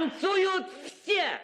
Танцуют все!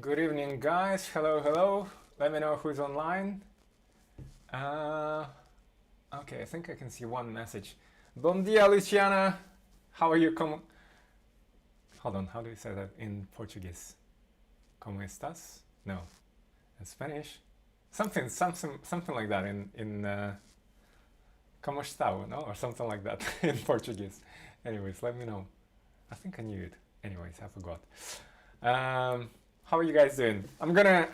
Good evening, guys. Hello, hello. Let me know who's online. Okay, I think I can see one message. Bom dia, Luciana. How are you? Hold on, how do you say that in Portuguese? ¿Cómo estás? No, in Spanish. Something like that in ¿Cómo está? No, or something like that in Portuguese. Anyways, let me know. I think I knew it. Anyways, I forgot. How are you guys doing? I'm gonna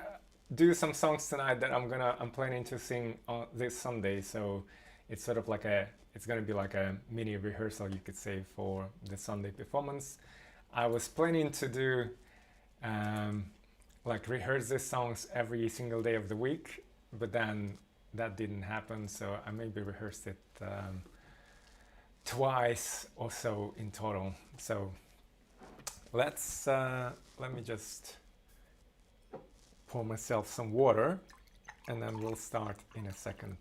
do some songs tonight that I'm planning to sing on this Sunday, so it's sort of like it's gonna be like a mini rehearsal, you could say, for the Sunday performance. I was planning to do like rehearse these songs every single day of the week, but then that didn't happen, so I maybe rehearsed it twice or so in total. So let me just pour myself some water and then we'll start in a second.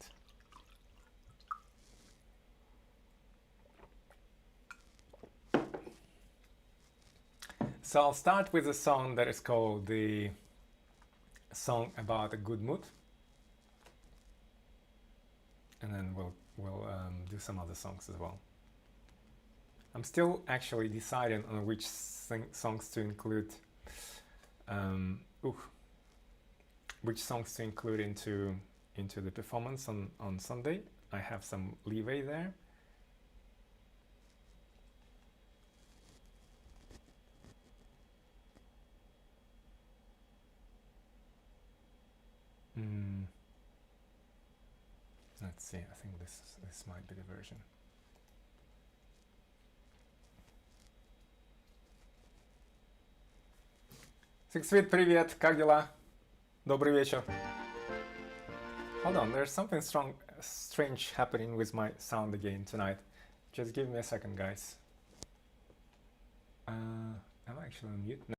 So I'll start with a song that is called the Song About a Good Mood, and then we'll do some other songs as well. I'm still actually deciding on which songs to include which songs to include into the performance on Sunday. I have some leeway there. Let's see, I think this might be the version. Six-Feet, привет, как дела? Добрый вечер. Hold on, there's something strange happening with my sound again tonight. Just give me a second, guys. Am I actually on mute? No.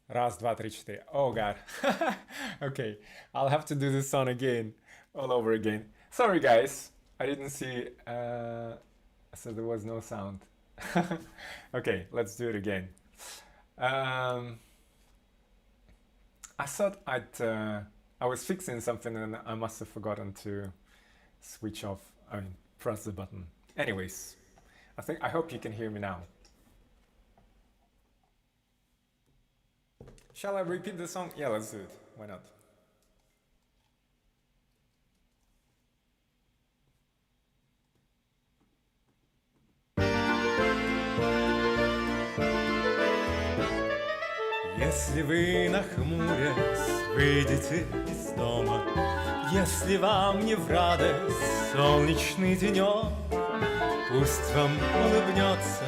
Раз, два, три, четыре. Oh god. Okay, I'll have to do this song again, all over again. Sorry guys, I didn't see, so there was no sound. Okay, let's do it again. I thought I was fixing something and I must have forgotten to switch off, press the button. Anyways, I hope you can hear me now. Shall I repeat the song? Yeah, let's do it. Why not? Если вы, нахмурясь, выйдете из дома, если вам не в радость солнечный денек, пусть вам улыбнется,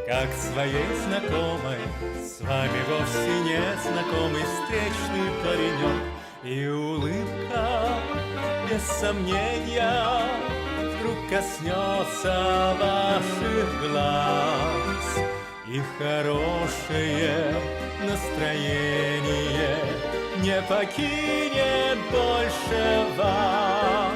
как своей знакомой, с вами вовсе не знакомый встречный паренек. И улыбка, без сомнения, вдруг коснется ваших глаз, и хорошее настроение не покинет больше вас.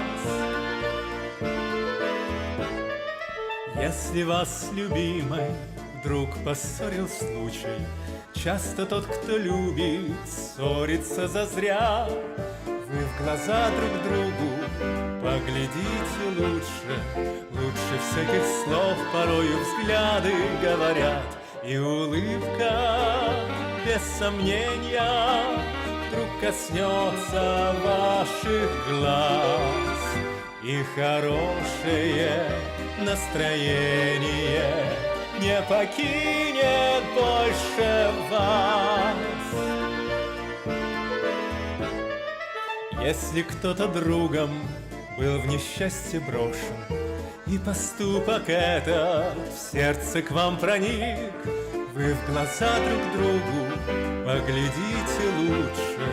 Если вас, любимой, вдруг поссорил случай, часто тот, кто любит, ссорится зазря. Вы в глаза друг другу поглядите лучше всяких слов порою взгляды говорят. И улыбка, без сомнения, вдруг коснется ваших глаз, и хорошее настроение не покинет больше вас. Если кто-то другом был в несчастье брошен, и поступок этот в сердце к вам проник, вы в глаза друг другу поглядите лучше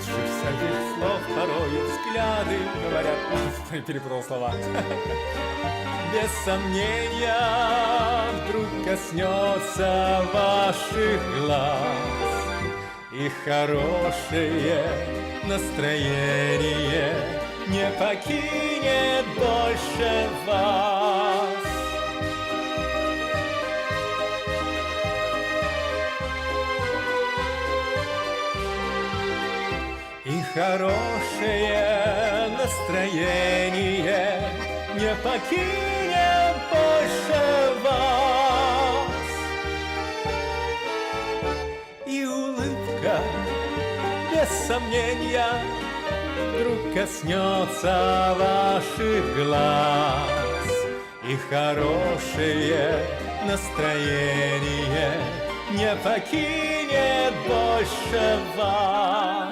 всяких слов порою взгляды говорят. Перепутал слова. Без сомнения вдруг коснется ваших глаз, и хорошее настроение не покинет больше вас. И хорошее настроение не покинет больше вас. И улыбка, без сомнения, вдруг коснется ваших глаз, и хорошее настроение не покинет больше вас.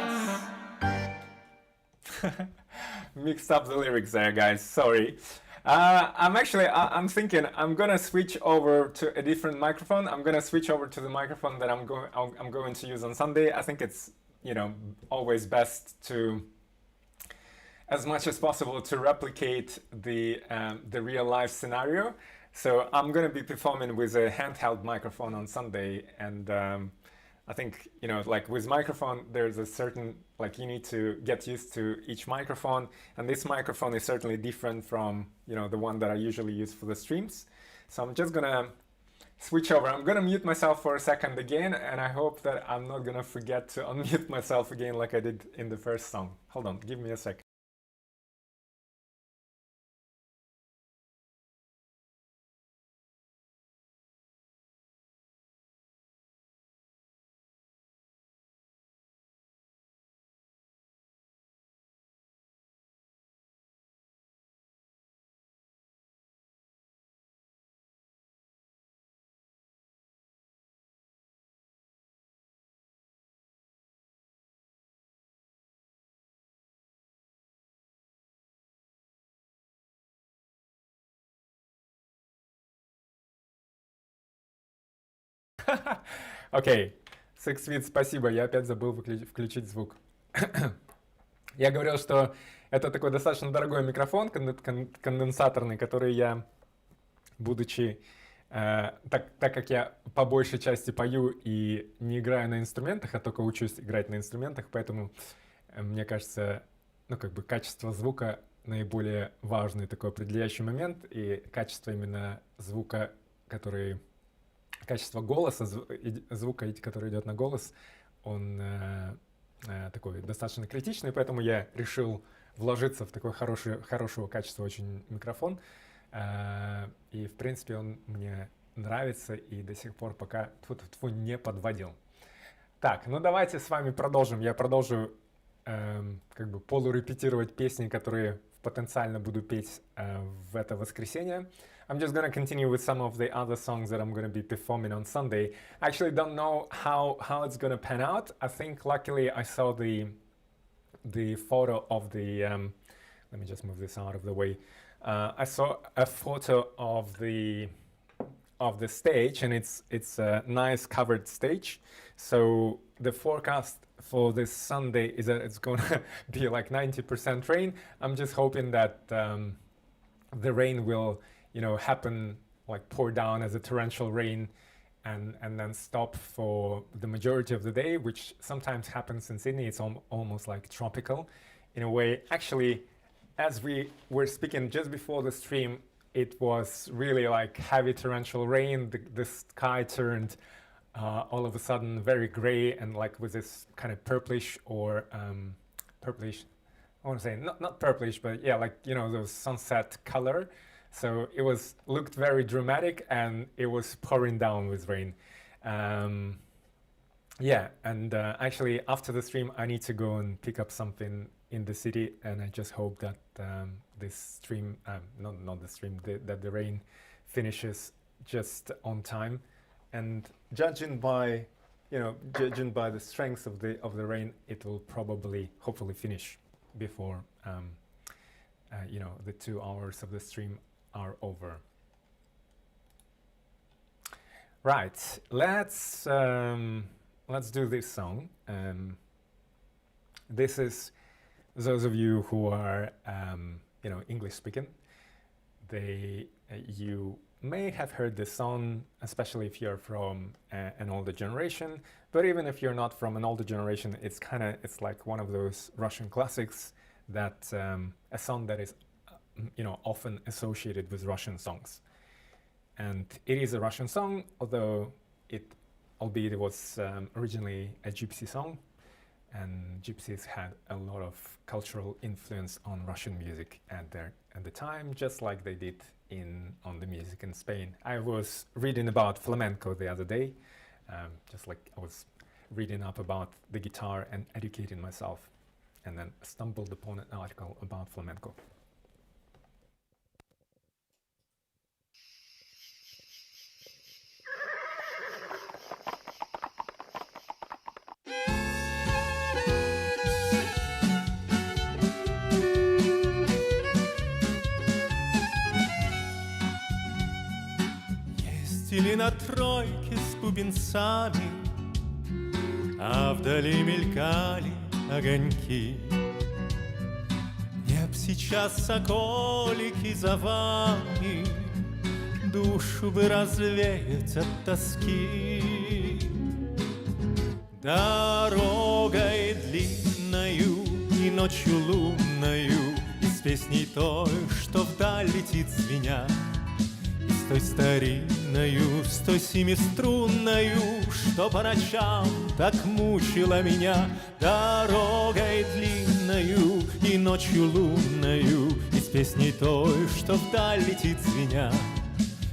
Mixed up the lyrics there, guys. Sorry. I'm thinking I'm gonna switch over to a different microphone. I'm gonna switch over to the microphone that I'm going to use on Sunday. I think it's, always best to, as much as possible, to replicate the real life scenario. So I'm gonna be performing with a handheld microphone on Sunday, and I think, like with microphone, there's a certain, you need to get used to each microphone, and this microphone is certainly different from, the one that I usually use for the streams. So I'm just gonna switch over. I'm gonna mute myself for a second again, and I hope that I'm not gonna forget to unmute myself again like I did in the first song. Hold on, give me a second. Окей, Six спасибо, я опять забыл включить звук. Я говорил, что это такой достаточно дорогой микрофон конденсаторный, который я, будучи Так как я по большей части пою и не играю на инструментах, а только учусь играть на инструментах, поэтому мне кажется, ну, как бы качество звука наиболее важный такой определяющий момент, и качество именно звука, качество голоса, звука, который идет на голос, он такой достаточно критичный, поэтому я решил вложиться в такой хорошего качества очень микрофон. И, в принципе, он мне нравится и до сих пор пока не подводил. Так, ну давайте с вами продолжим. Я продолжу как бы полурепетировать песни, которые потенциально буду петь в это воскресенье. I'm just gonna continue with some of the other songs that I'm gonna be performing on Sunday. I actually don't know how it's gonna pan out. I think luckily I saw the photo of the let me just move this out of the way. I saw a photo of the stage, and it's a nice covered stage. So the forecast for this Sunday is that it's gonna be like 90% rain. I'm just hoping that the rain will, happen, like pour down as a torrential rain and then stop for the majority of the day, which sometimes happens in Sydney. It's almost like tropical in a way. Actually, as we were speaking just before the stream, it was really like heavy torrential rain. The sky turned all of a sudden very gray and like with this kind of purplish or purplish, I want to say not purplish, but yeah, like, those sunset color. So it looked very dramatic, and it was pouring down with rain. Yeah, and actually after the stream I need to go and pick up something in the city, and I just hope that this stream, not the stream, that the rain finishes just on time. And judging by the strength of the rain, it will hopefully finish before the 2 hours of the stream are over. Right, let's do this song. This is those of you who are English speaking. You may have heard this song, especially if you're from an older generation. But even if you're not from an older generation, it's like one of those Russian classics that a song that is often associated with Russian songs. And it is a Russian song, albeit it was originally a gypsy song, and gypsies had a lot of cultural influence on Russian music at the time, just like they did on the music in Spain. I was reading about flamenco the other day, just like I was reading up about the guitar and educating myself, and then stumbled upon an article about flamenco. Ездили на тройке с бубенцами, а вдали мелькали огоньки. Неб сейчас соколики за вами, душу бы развеять от тоски. Дорогой длинною и ночью лунною, и с песней той, что вдаль летит звеня, и с той старинною, с той семиструнною, что по ночам так мучила меня. Дорогой длинною и ночью лунною, и с песней той, что вдаль летит звеня,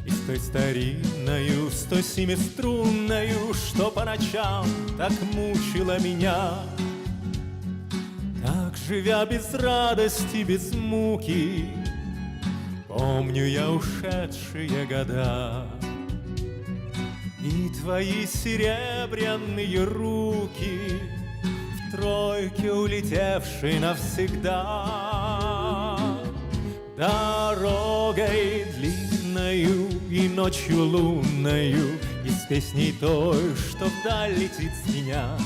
и с той старинною, с той семиструнною, что по ночам так мучила меня. Так, живя без радости, без муки, помню я ушедшие года и твои серебряные руки в тройке улетевшей навсегда. Дорогой длинною и ночью лунною, и с песней той, что вдаль летит с меня,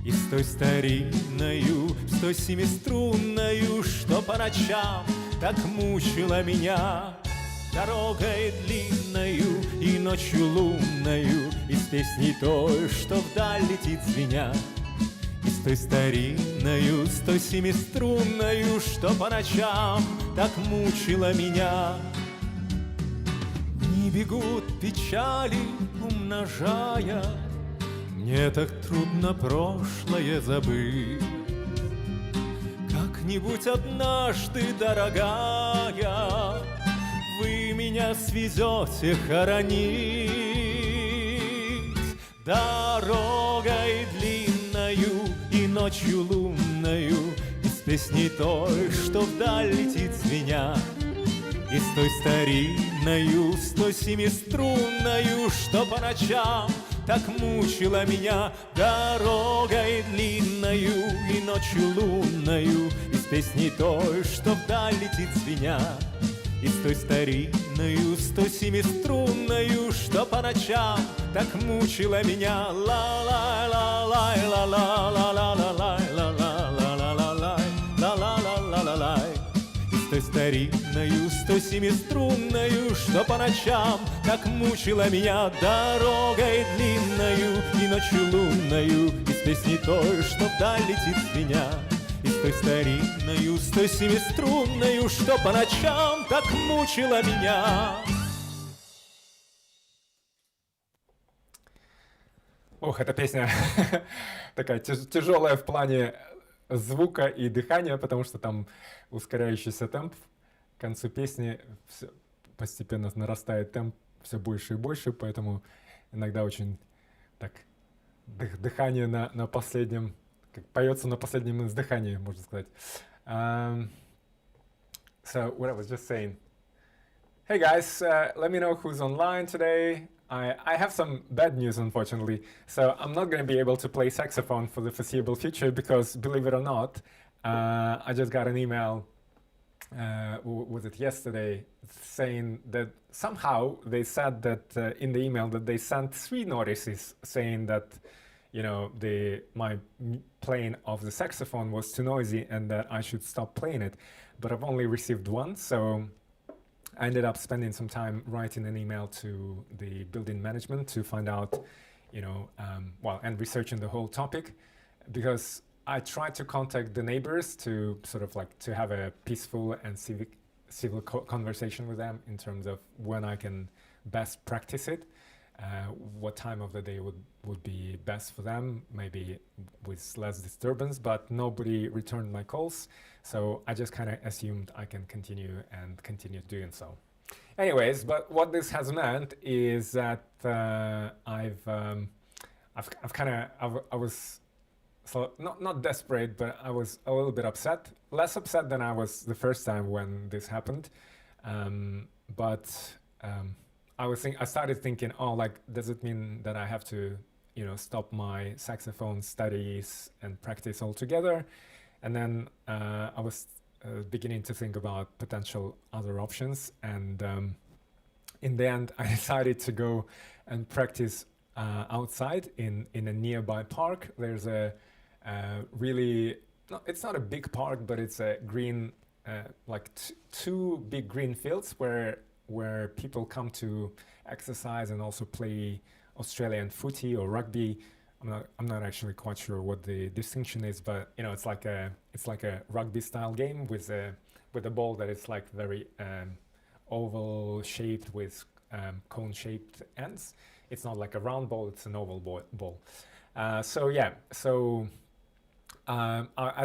и с той старинною, с той семиструнною, что по ночам так мучила меня. Дорогой длинною и ночью лунною, из песни той, что вдаль летит звеня, и с той старинною, с той семиструнною, что по ночам так мучила меня. Не бегут печали, умножая, мне так трудно прошлое забыть. Как-нибудь однажды, дорогая, вы меня свезете хоронить дорогой длинною и ночью лунною, из песни той, что вдаль летит звеня, и с той старинною, с той семиструнною, что по ночам так мучила меня. Дорогой длинною и ночью лунною, из песни той, что вдаль летит звеня, и с той старинною, с той семиструнною, что по ночам так мучила меня. Ла-лай-ла-лай, ла-ла-ла-ла-ла-лай, ла-ла-ла-ла-ла-лай, ла-ла-ла-ла-ла-лай. И с той старинною, с той семиструнною, что по ночам так мучила меня. Дорогой длинною и ночью лунною, из песни той, что вдаль летит звеня, и с той старинною, с той семиструнною, что по ночам так мучила меня. Ох, эта песня такая тяжелая в плане звука и дыхания, потому что там ускоряющийся темп. К концу песни постепенно нарастает темп все больше и больше, поэтому иногда очень так дыхание на последнем, как поется на последнем издыхании, можно сказать. So what I was just saying. Hey guys, let me know who's online today. I have some bad news, unfortunately. So I'm not going to be able to play saxophone for the foreseeable future because, believe it or not, I just got an email, was it yesterday, saying that somehow they said that in the email that they sent 3 notices saying that, you know, my playing of the saxophone was too noisy and that I should stop playing it. But I've only received 1, so I ended up spending some time writing an email to the building management to find out, you know, and researching the whole topic, because I tried to contact the neighbors to sort of like to have a peaceful and civil conversation with them in terms of when I can best practice it, what time of the day would be best for them, maybe with less disturbance, but nobody returned my calls. So I just kind of assumed I can continue doing so. Anyways, but what this has meant is that I was so not desperate, but I was a little bit upset, less upset than I was the first time when this happened. I started thinking, oh, like, does it mean that I have to, you know, stop my saxophone studies and practice altogether? And then I was beginning to think about potential other options. And in the end, I decided to go and practice outside in a nearby park. There's a really, no, it's not a big park, but it's a green, like 2 big green fields where people come to exercise and also play Australian footy or rugby. I'm not actually quite sure what the distinction is, but you know, it's like a rugby style game with a ball that is like very oval shaped with cone shaped ends. It's not like a round ball, it's an oval ball. I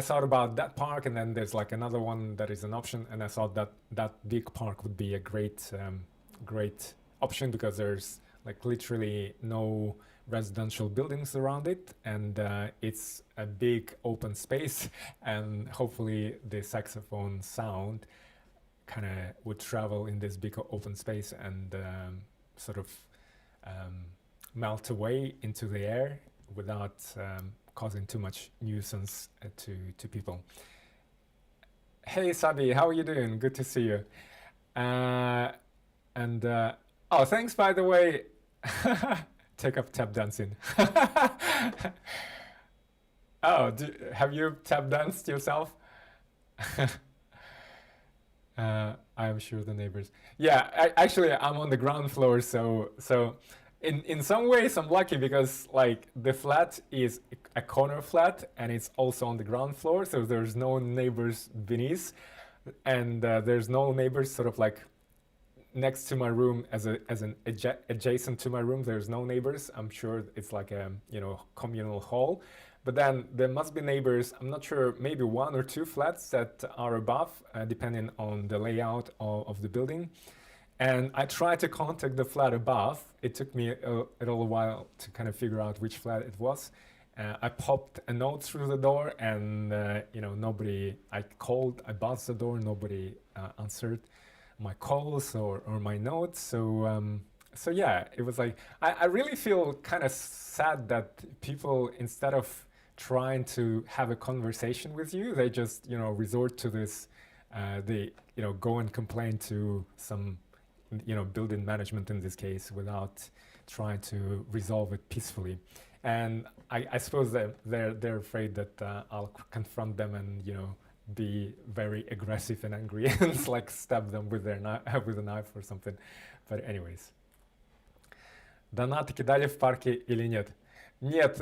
thought about that park, and then there's like another one that is an option, and I thought that big park would be a great option because there's like literally no residential buildings around it, and it's a big open space, and hopefully the saxophone sound kind of would travel in this big open space and sort of melt away into the air without causing too much nuisance to people. Hey Sabi, how are you doing? Good to see you. Oh, thanks, by the way. Take up tap dancing. Oh, have you tap danced yourself? I'm sure the neighbors. Yeah, actually, I'm on the ground floor, so in some ways I'm lucky because like the flat is a corner flat and it's also on the ground floor, so there's no neighbors beneath, and there's no neighbors sort of like next to my room as an adjacent to my room. There's no neighbors. I'm sure it's like a communal hall. But then there must be neighbors, I'm not sure, maybe one or two flats that are above, depending on the layout of the building. And I tried to contact the flat above. It took me a little while to kind of figure out which flat it was. I popped a note through the door and, nobody, I called, I buzzed the door, nobody answered my calls or my notes. So yeah, it was like, I really feel kind of sad that people, instead of trying to have a conversation with you, they just resort to this, they go and complain to some building management in this case without trying to resolve it peacefully. And I suppose that they're afraid that I'll confront them and be very aggressive and angry and like stab them with their with a knife or something. But anyways. Донаты кидали в парке или нет? Нет,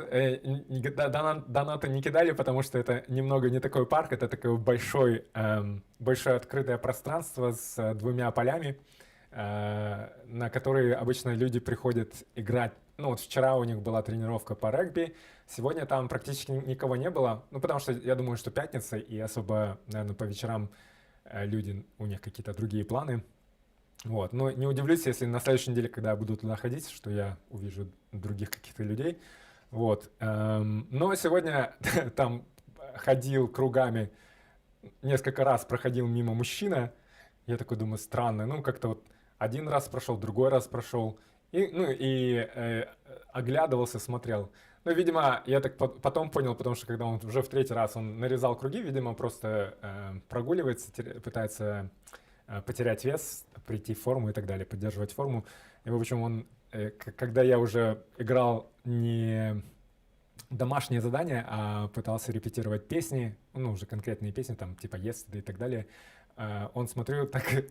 донаты не кидали, потому что это немного не такой парк, это такое большое открытое пространство с двумя полями, на которые обычно люди приходят играть. Ну вот вчера у них была тренировка по регби, сегодня там практически никого не было, потому что я думаю, что пятница, и особо, наверное, по вечерам люди, у них какие-то другие планы. Вот. Но не удивлюсь, если на следующей неделе, когда я буду туда ходить, что я увижу других каких-то людей. Вот. Но сегодня там ходил кругами, несколько раз проходил мимо мужчина. Я такой думаю, странно. Как-то вот один раз прошел, другой раз прошел. И оглядывался, смотрел. Видимо, я так потом понял, потому что когда он уже в третий раз он нарезал круги, видимо, просто прогуливается, пытается потерять вес, прийти в форму и так далее, поддерживать форму. И, в общем, когда я уже играл не домашние задания, а пытался репетировать песни, уже конкретные песни, там, типа «Yesterday» и так далее, он, смотрю, так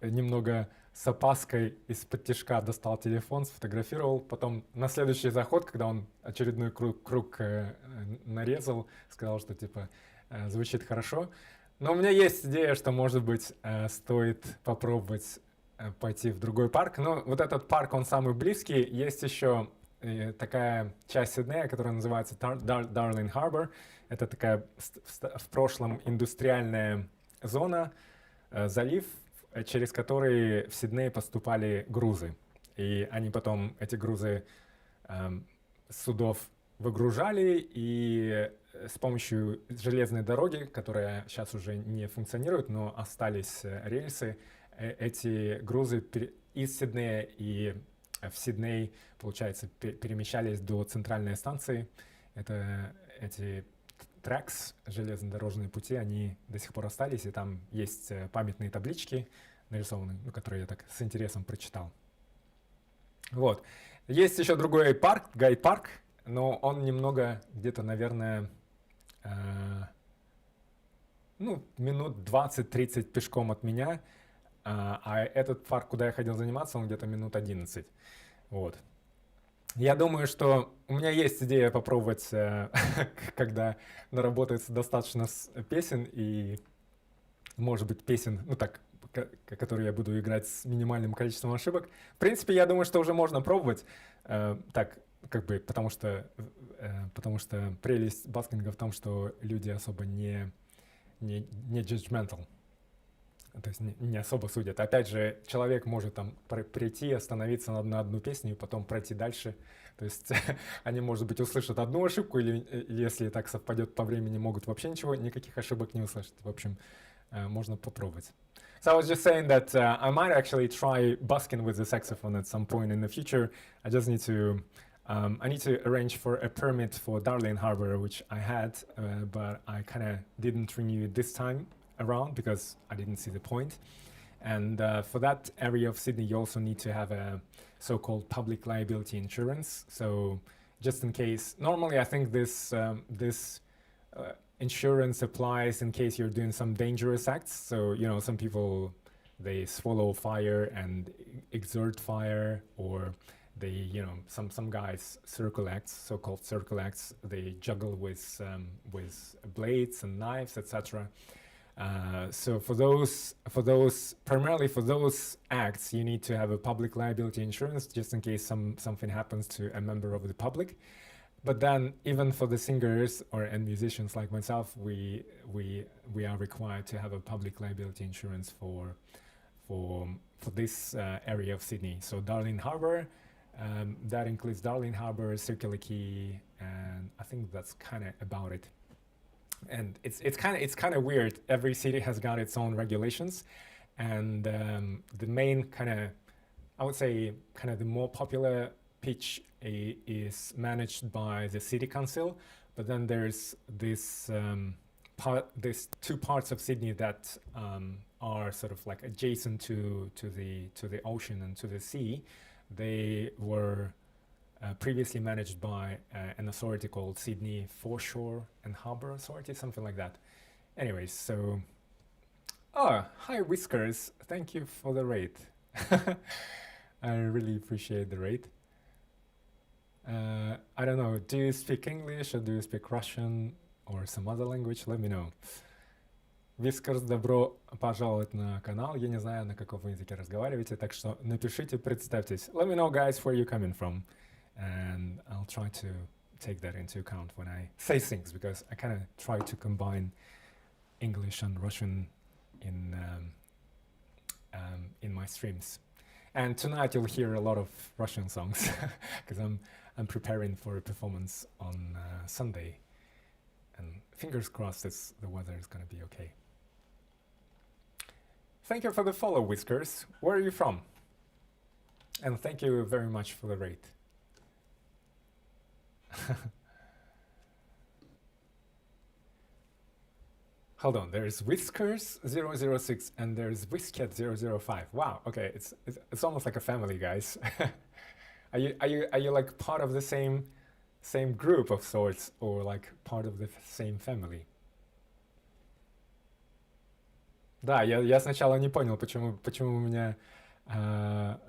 немного с опаской из-под тишка достал телефон, сфотографировал, потом на следующий заход, когда он очередной круг нарезал, сказал, что, типа, звучит хорошо. Но у меня есть идея, что, может быть, стоит попробовать пойти в другой парк. Вот этот парк, он самый близкий. Есть еще такая часть Сиднея, которая называется Darling Harbour. Это такая в прошлом индустриальная зона, залив, через который в Сидней поступали грузы. И они потом эти грузы с судов выгружали, и с помощью железной дороги, которая сейчас уже не функционирует, но остались рельсы, эти грузы из Сиднея и в Сидней, получается, перемещались до центральной станции. Эти трекс, железнодорожные пути, они до сих пор остались, и там есть памятные таблички нарисованы, которые я так с интересом прочитал. Вот. Есть еще другой парк, гайд-парк, но он немного, где-то, наверное, минут 20-30 пешком от меня, а этот парк, куда я ходил заниматься, он где-то минут 11. Вот. Я думаю, что у меня есть идея попробовать, когда наработается достаточно песен, и, может быть, песен, которые я буду играть с минимальным количеством ошибок. В принципе, я думаю, что уже можно пробовать, потому что прелесть баскинга в том, что люди особо не judgmental, то есть не особо судят. Опять же, человек может там прийти, остановиться на одну песню и потом пройти дальше. То есть они, может быть, услышат одну ошибку, или если так совпадет по времени, могут вообще никаких ошибок не услышать. В общем, можно попробовать. So I was just saying that I might actually try busking with the saxophone at some point in the future. I just need to arrange for a permit for Darling Harbour, which I had, but I kind of didn't renew it this time around because I didn't see the point. And for that area of Sydney, you also need to have a so-called public liability insurance. So just in case, normally I think this insurance applies in case you're doing some dangerous acts. So, you know, some people, they swallow fire and exert fire, or they, you know, some guys circle acts, so-called circle acts, they juggle with blades and knives, etc. So for those, primarily for those acts, you need to have a public liability insurance just in case something happens to a member of the public. But then, even for the singers and musicians like myself, we are required to have a public liability insurance for this area of Sydney. So Darling Harbour, that includes Darling Harbour, Circular Quay, and I think that's kind of about it. And it's kind of weird. Every city has got its own regulations, and the main kind of, I would say, kind of the more popular pitch is managed by the city council, but then there's this there's two parts of Sydney that are sort of like adjacent to the ocean and to the sea. They were previously managed by an authority called Sydney Foreshore and Harbour Authority, something like that. Anyways, so hi Whiskers, thank you for the rate. I really appreciate the rate. I don't know, do you speak English or do you speak Russian or some other language? Let me know. Вискарс, добро пожаловать на канал. Я не знаю, на каком вы языке разговариваете, так что напишите, представьтесь. Let me know, guys, where you're coming from. And I'll try to take that into account when I say things, because I kind of try to combine English and Russian in my streams. And tonight you'll hear a lot of Russian songs, because I'm preparing for a performance on Sunday, and fingers crossed the weather is going to be okay. Thank you for the follow, Whiskers. Where are you from? And thank you very much for the rate. Hold on, there's Whiskers 006 and there's Whisket 005. Wow, okay, it's almost like a family, guys. Are you like part of the same group of sorts, or like part of the same family? Да, я сначала не понял, почему у меня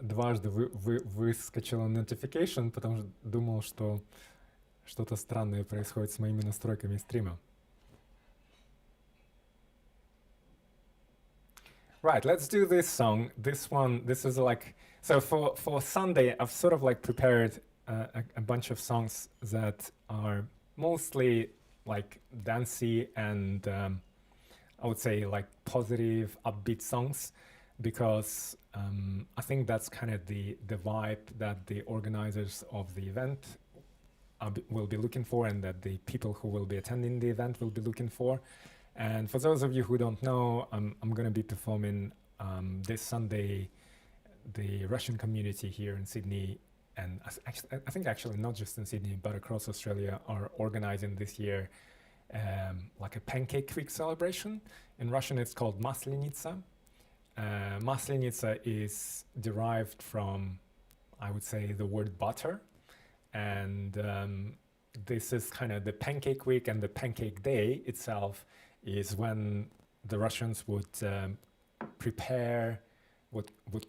дважды выскочила notification, потому что думал, что что-то странное происходит с моими настройками стрима. Right, let's do this song. This is like, so for Sunday, I've sort of like prepared a bunch of songs that are mostly like dancey and I would say like positive, upbeat songs, because I think that's kind of the vibe that the organizers of the event will be looking for, and that the people who will be attending the event will be looking for. And for those of you who don't know, I'm going to be performing this Sunday. The Russian community here in Sydney, and I think actually not just in Sydney, but across Australia, are organizing this year like a Pancake Week celebration. In Russian, it's called Maslenitsa. Maslenitsa is derived from, I would say, the word butter. And this is kind of the Pancake Week, and the Pancake Day itself is when the Russians would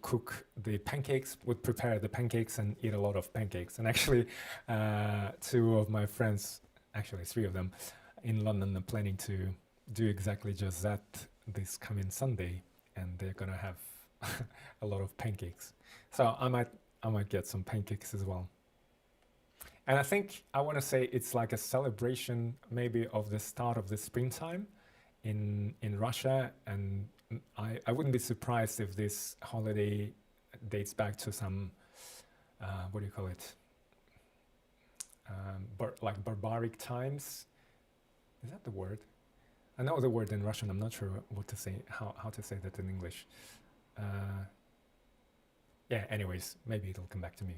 cook the pancakes, would prepare the pancakes and eat a lot of pancakes. And actually, two of my friends, actually three of them, in London are planning to do exactly just that this coming Sunday, and they're gonna have a lot of pancakes. So I might get some pancakes as well. And I think I want to say it's like a celebration maybe of the start of the springtime in Russia, and I wouldn't be surprised if this holiday dates back to some what do you call it, like barbaric times. Is that the word? I know the word in Russian. I'm not sure what to say, how to say that in English. Yeah, anyways, maybe it'll come back to me.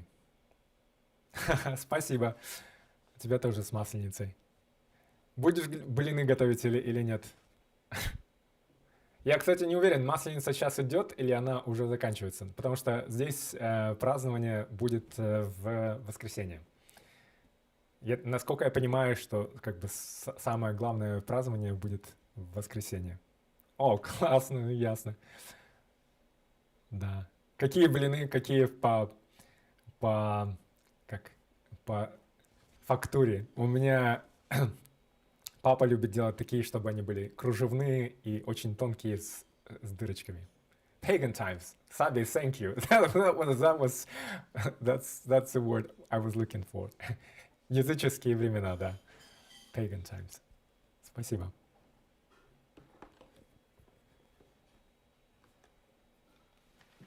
Спасибо. Тебя тоже с Масленицей. Будешь блины готовить или нет? Я, кстати, не уверен, Масленица сейчас идет или она уже заканчивается, потому что здесь празднование будет в воскресенье. Насколько я понимаю, что как бы самое главное празднование будет в воскресенье. О, классно, ну, ясно. Да. Какие блины, какие по, как, по фактуре? У меня папа любит делать такие, чтобы они были кружевные и очень тонкие с дырочками. Pagan times. Sabi, thank you. That's the word I was looking for. Языческие времена, да. Pagan times. Спасибо.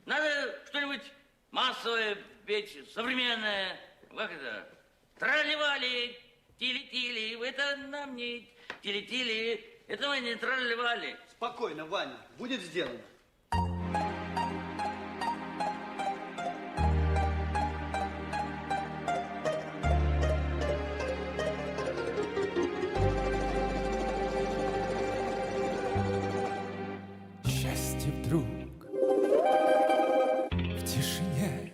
Надо что-нибудь массовое петь, современное. Как это? Тролливали, тили-тили, это нам не тили-тили, это мы не тролливали. Спокойно, Ваня, будет сделано. Счастье вдруг в тишине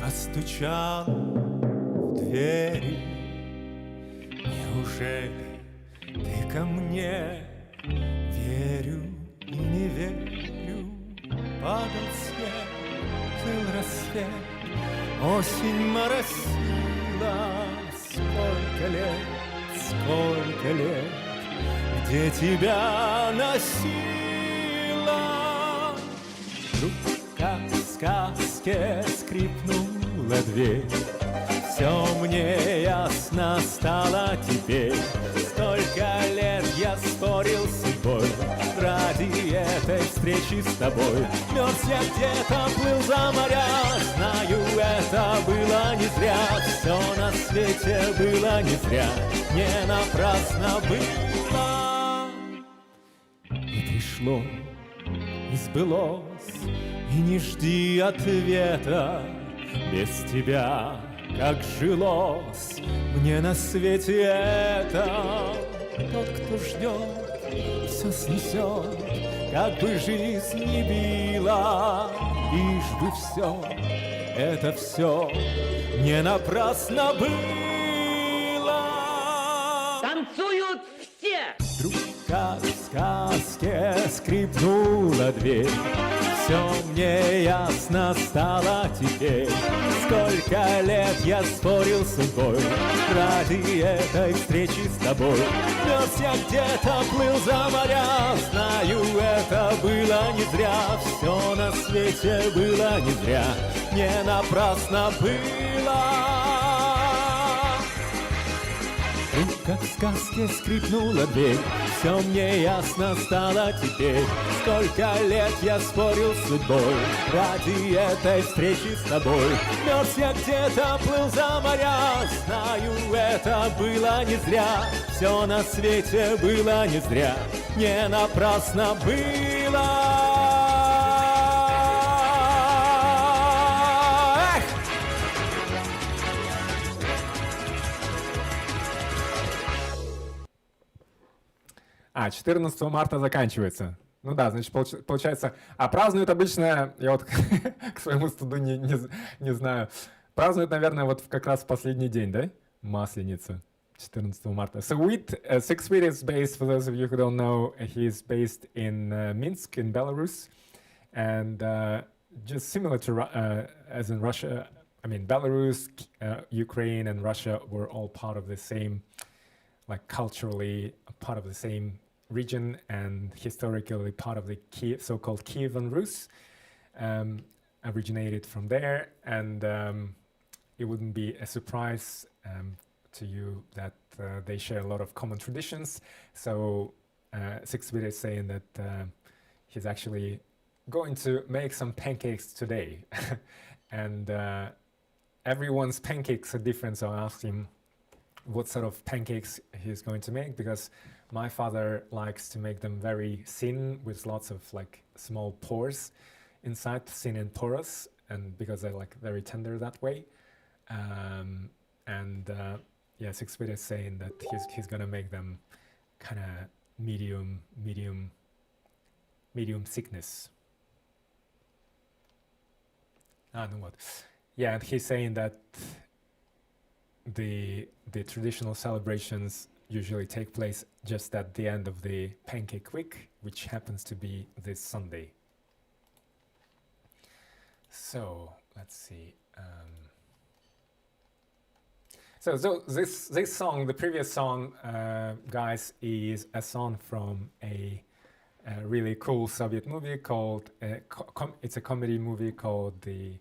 постучал в двери. Неужели ты ко мне? Верю и не верю. Падал снег, плыл рассвет, осень моросила. Сколько лет, где тебя носила. Вдруг как в сказке скрипнула дверь. Все мне ясно стало теперь. Столько лет я спорил с судьбой ради этой встречи с тобой. Мерз я где-то, плыл за моря. Знаю, это было не зря. Все на свете было не зря. Не напрасно было. И пришло, и сбылось. И не жди ответа. Без тебя как жилось мне на свете это. Тот, кто ждет, все снесет, как бы жизнь не била. Лишь бы все, это все не напрасно было. Танцуют все! Вдруг как в сказке скрипнула дверь. Все мне ясно стало теперь. Сколько лет я спорил с судьбой ради этой встречи с тобой. Мерз я где-то, плыл за моря. Знаю, это было не зря. Все на свете было не зря. Не напрасно было. Вдруг как в сказке скрипнула дверь. Все мне ясно стало теперь. Сколько лет я спорил с судьбой ради этой встречи с тобой. Мерз я где-то, плыл за моря. Знаю, это было не зря. Все на свете было не зря. Не напрасно было. А, 14 марта заканчивается. Ну да, значит, получается... А празднуют обычно, я вот к своему стыду не знаю, празднуют, наверное, вот как раз в последний день, да? Масленица, 14 марта. So Sixth is based, for those of you who don't know, he is based in Minsk, in Belarus. And just similar to, as in Russia, I mean, Belarus, Ukraine and Russia were all part of the same, like culturally part of the same region and historically part of the so-called Kievan Rus, originated from there. And it wouldn't be a surprise to you that they share a lot of common traditions. So Sixth is saying that he's actually going to make some pancakes today. And everyone's pancakes are different, so I asked him what sort of pancakes he's going to make, because my father likes to make them very thin with lots of like small pores inside, thin and porous, and because they're like very tender that way. Yeah, Sixth is saying that he's gonna make them kind of medium thickness. Ну вот. Yeah, and he's saying that the traditional celebrations usually take place just at the end of the Pancake Week, which happens to be this Sunday. So let's see. So this song, the previous song, guys, is a song from a really cool Soviet movie called. It's a comedy movie called The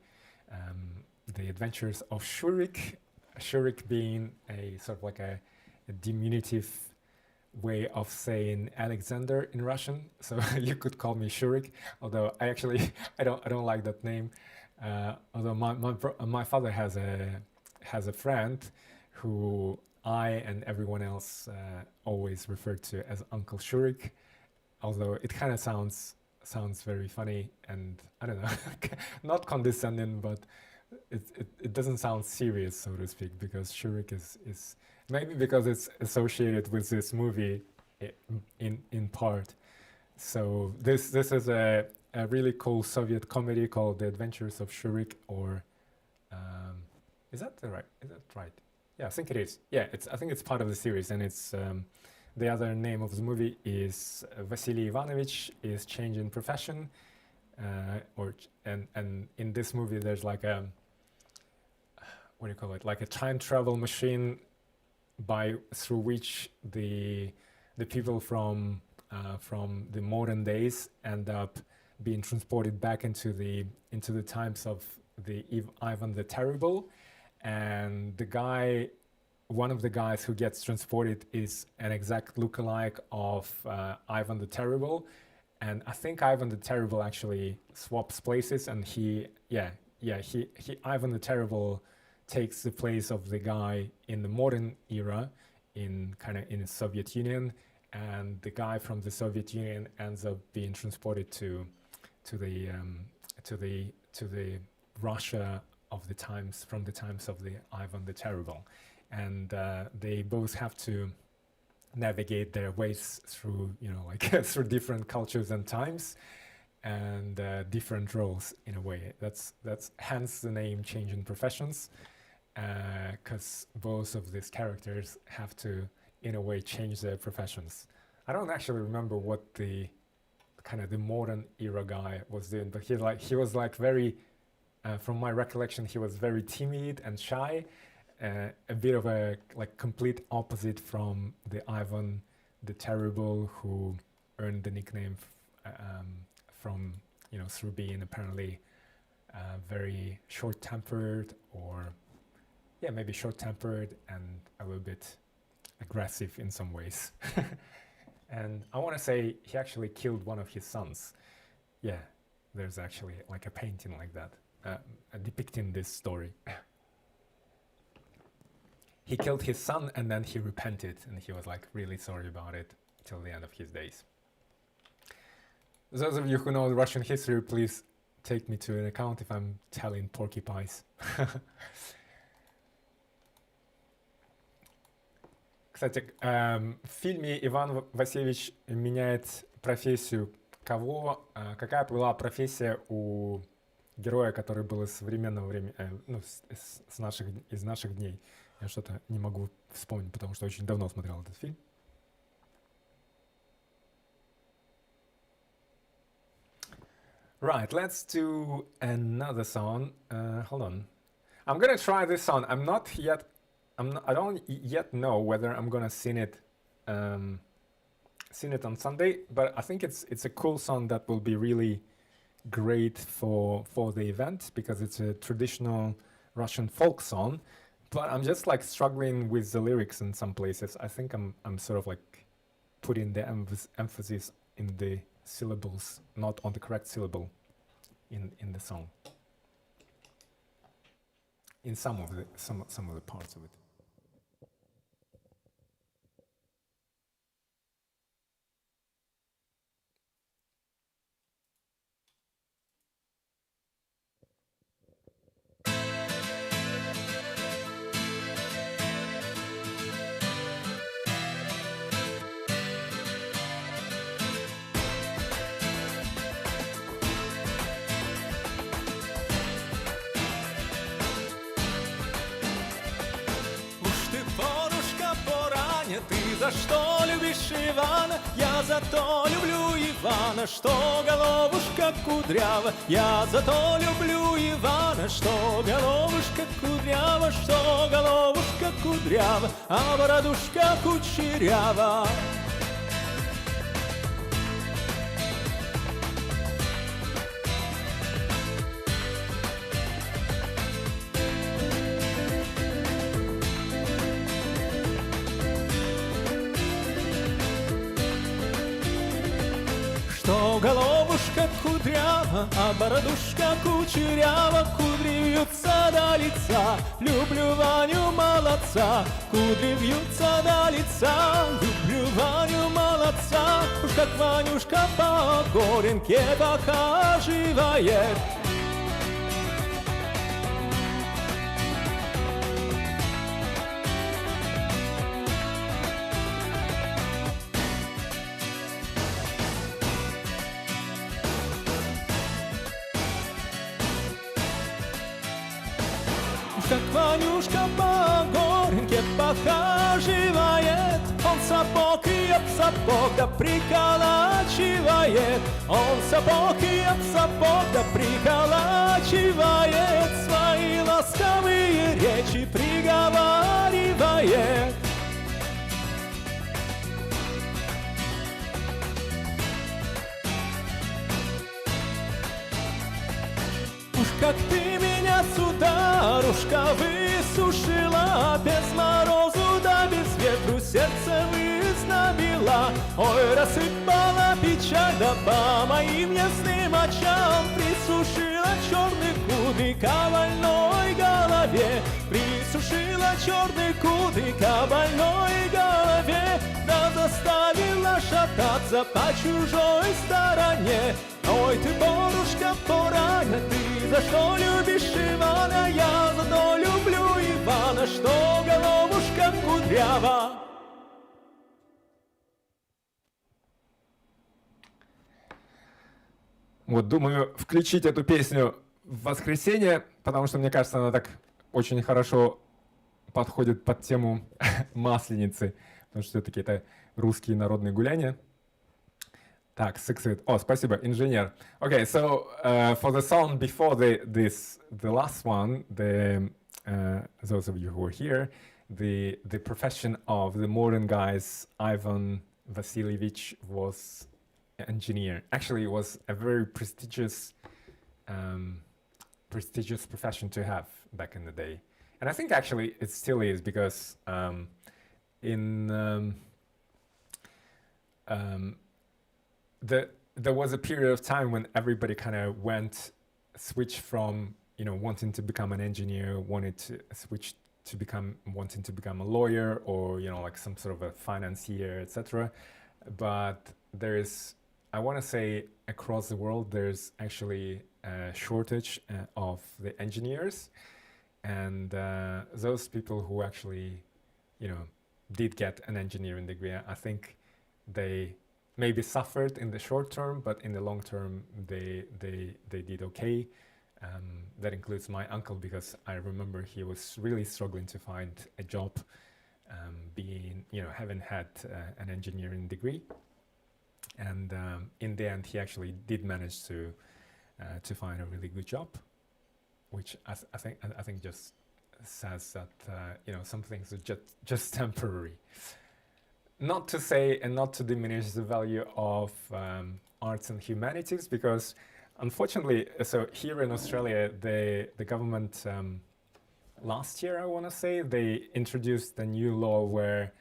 Adventures of 𝐒𝐚𝐬𝐿. 𝐒𝐚𝐬𝐿 being a sort of like a diminutive way of saying Alexander in Russian, so you could call me 𝐒𝐚𝐬𝐿, although I don't like that name. Although my father has a friend who I and everyone else always refer to as Uncle 𝐒𝐚𝐬𝐿, although it kind of sounds very funny and I don't know, not condescending, but it doesn't sound serious, so to speak, because 𝐒𝐚𝐬𝐿 is maybe because it's associated with this movie in part. So this is a really cool Soviet comedy called The Adventures of 𝐒𝐚𝐬𝐿, or is that right? Yeah, I think it is. Yeah, I think it's part of the series, and it's the other name of the movie is Vasily Ivanovich is changing profession, and in this movie there's like a what do you call it? Like a time travel machine through which the people from the modern days end up being transported back into the times of the Ivan the Terrible, and one of the guys who gets transported is an exact lookalike of Ivan the Terrible, and I think Ivan the Terrible actually swaps places, and Ivan the Terrible takes the place of the guy in the modern era in the Soviet Union, and the guy from the Soviet Union ends up being transported to the Russia of the times, from the times of the Ivan the Terrible, and they both have to navigate their ways through through different cultures and times and different roles in a way. That's hence the name Changing Professions, because both of these characters have to in a way change their professions. I don't actually remember what the modern era guy was doing, but he was very from my recollection, he was very timid and shy, a bit of a complete opposite from the Ivan the Terrible, who earned the nickname from through being apparently very short-tempered, or maybe short-tempered and a little bit aggressive in some ways. And I want to say he actually killed one of his sons. Yeah, there's actually a painting like that depicting this story. He killed his son and then he repented, and he was really sorry about it till the end of his days. Those of you who know Russian history, please take me to an account if I'm telling porcupines. Кстати, в фильме Иван Васильевич меняет профессию. Какая была профессия у героя, который был из современного времени, из наших дней? Я что-то не могу вспомнить, потому что очень давно смотрел этот фильм. Right, let's do another song. Hold on. I'm gonna try this song. I don't yet know whether I'm gonna sing it on Sunday, but I think it's a cool song that will be really great for the event, because it's a traditional Russian folk song. But I'm just struggling with the lyrics in some places. I think I'm sort of putting the emphasis in the syllables, not on the correct syllable in the song. In some of the parts of it. за что любишь Ивана? Я за то люблю Ивана, что головушка кудрява. Я за то люблю Ивана, что головушка кудрява, что головушка кудрява, а бородушка кучерява. Что головушка кудрява, а бородушка кучерява, кудри вьются до лица, люблю Ваню молодца. Кудри вьются до лица, люблю Ваню молодца. Уж как Ванюшка по горенке похаживает. Как Ванюшка по горенке похаживает, он сапог и об сапог да приколачивает. Он сапог и об сапог да приколачивает, свои ласковые речи приговаривает. Уж как ты меня, сударушка, высушила, без морозу да без ветру сердце вызнобила. Ой, рассыпала печаль, да по моим ясным очам присушила черный кудрик к больной голове. Присушила черный кудрик к больной голове, да заставила шататься по чужой стороне. Ой, ты, Борушка, пораня, ты за что любишь Ивана? Я за то люблю Ивана, что головушка кудрява. Вот думаю включить эту песню в воскресенье, потому что мне кажется, она так очень хорошо подходит под тему Масленицы, потому что все-таки это русские народные гуляния. Так, Сексвит. О, спасибо, инженер. Okay, so for the song before the last one, those of you who are here, the profession of the modern guys, Ivan Vasilievich, was engineer. Actually, it was a very prestigious profession to have back in the day, and I think actually it still is, because there was a period of time when everybody kind of switched from, you know, wanting to become an engineer, wanting to become a lawyer, or, you know, like some sort of a financier, etc. But there is, I want to say, across the world, there's actually a shortage of the engineers, and those people who actually, you know, did get an engineering degree, I think they maybe suffered in the short term, but in the long term, they did okay. That includes my uncle, because I remember he was really struggling to find a job, being, you know, having had an engineering degree. And in the end, he actually did manage to find a really good job, which I think just says that you know, some things are just temporary. Not to say and not to diminish the value of arts and humanities, because unfortunately, so here in Australia, the government last year, I want to say, they introduced a new law where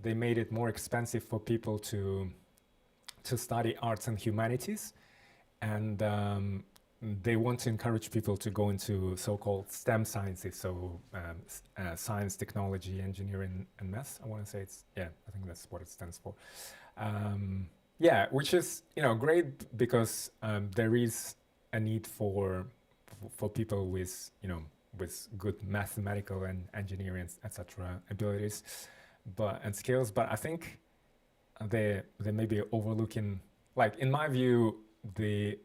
they made it more expensive for people to study arts and humanities, and they want to encourage people to go into so-called STEM sciences, so science, technology, engineering, and math. I want to say it's, yeah, I think that's what it stands for. Yeah, which is, you know, great, because there is a need for people with, you know, with good mathematical and engineering, etc. abilities, and skills. But I think they may be overlooking, like, in my view, the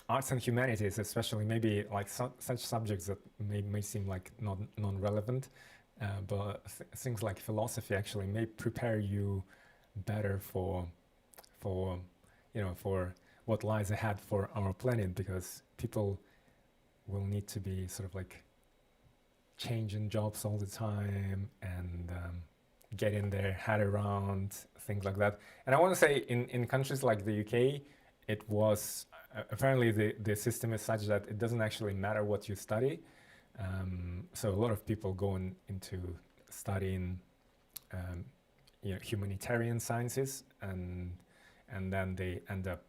arts and humanities, especially, maybe like such subjects that may seem like non-relevant, but things like philosophy actually may prepare you better for what lies ahead for our planet, because people will need to be sort of like changing jobs all the time and getting their head around things like that. And I want to say in countries like the UK, it was apparently the system is such that it doesn't actually matter what you study. So a lot of people go into studying humanitarian sciences, and then they end up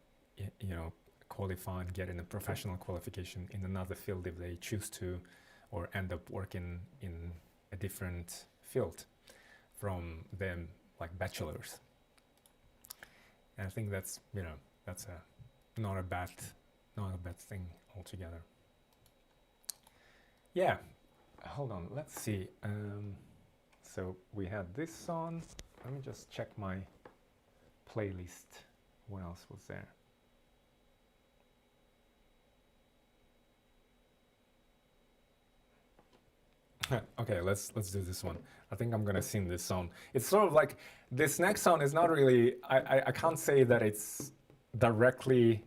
qualifying, getting a professional qualification in another field if they choose to, or end up working in a different field from them, like bachelors. And I think that's not a bad thing altogether. Yeah, hold on, let's see. So we had this song. Let me just check my playlist. What else was there? Okay, let's do this one. I think I'm gonna sing this song. It's sort of like, this next song is not really, I can't say that it's directly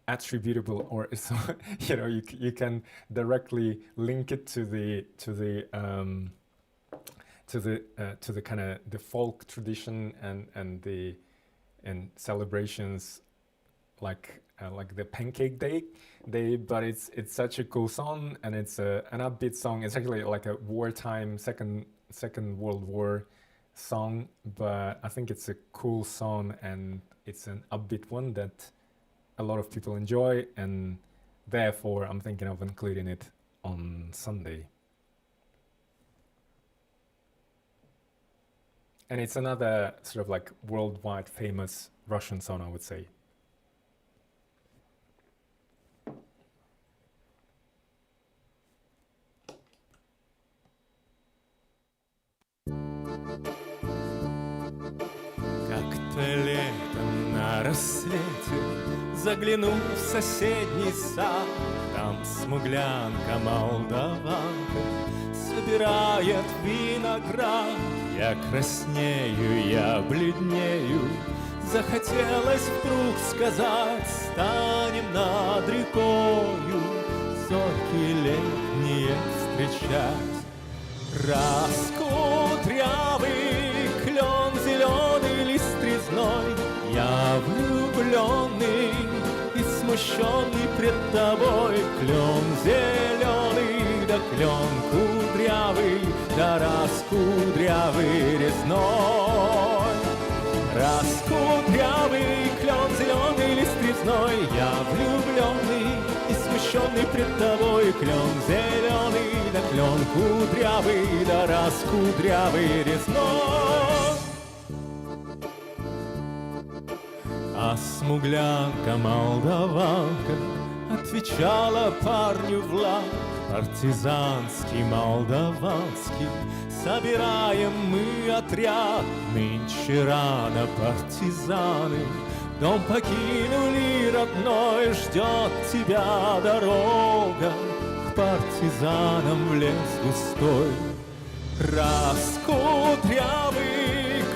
attributable, or it's, you can directly link it to the kind of the folk tradition and celebrations like the Pancake Day, but it's such a cool song, and it's an upbeat song. It's actually like a wartime Second World War song, but I think it's a cool song, and it's an upbeat one that a lot of people enjoy, and therefore I'm thinking of including it on Sunday. And it's another sort of like worldwide famous Russian song, I would say. Как-то летом на рассвете загляну в соседний сад, там смуглянка молдаванка собирает виноград. Я краснею, я бледнею, захотелось вдруг сказать: станем над рекою зорьки летние встречать. Раскудрявый клен зеленый лист резной, я влюбленный и смущенный пред тобой. Клен зеленый, да клен кудрявый, да раскудрявый резной. Раскудрявый клен зеленый лист резной, я влюбленный и смущенный пред тобой. Клен зеленый, да клен кудрявый, да раскудрявый резной. А смуглянка молдаванка отвечала парню в лад: партизанский, молдаванский, собираем мы отряд. Нынче рано партизаны дом покинули родной, ждет тебя дорога к партизанам в лес густой. Раскудрявый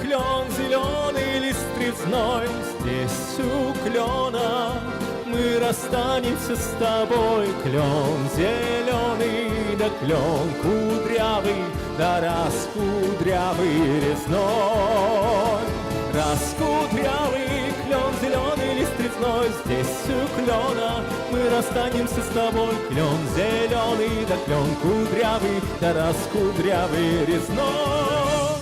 клен зеленый лист резной, здесь у клена мы расстанемся с тобой. Клен зеленый, да клен кудрявый, да раскудрявый резной. Раскудрявый клен зеленый лист резной, здесь у клена мы расстанемся с тобой. Клен зеленый, да клен кудрявый, да раскудрявый резной.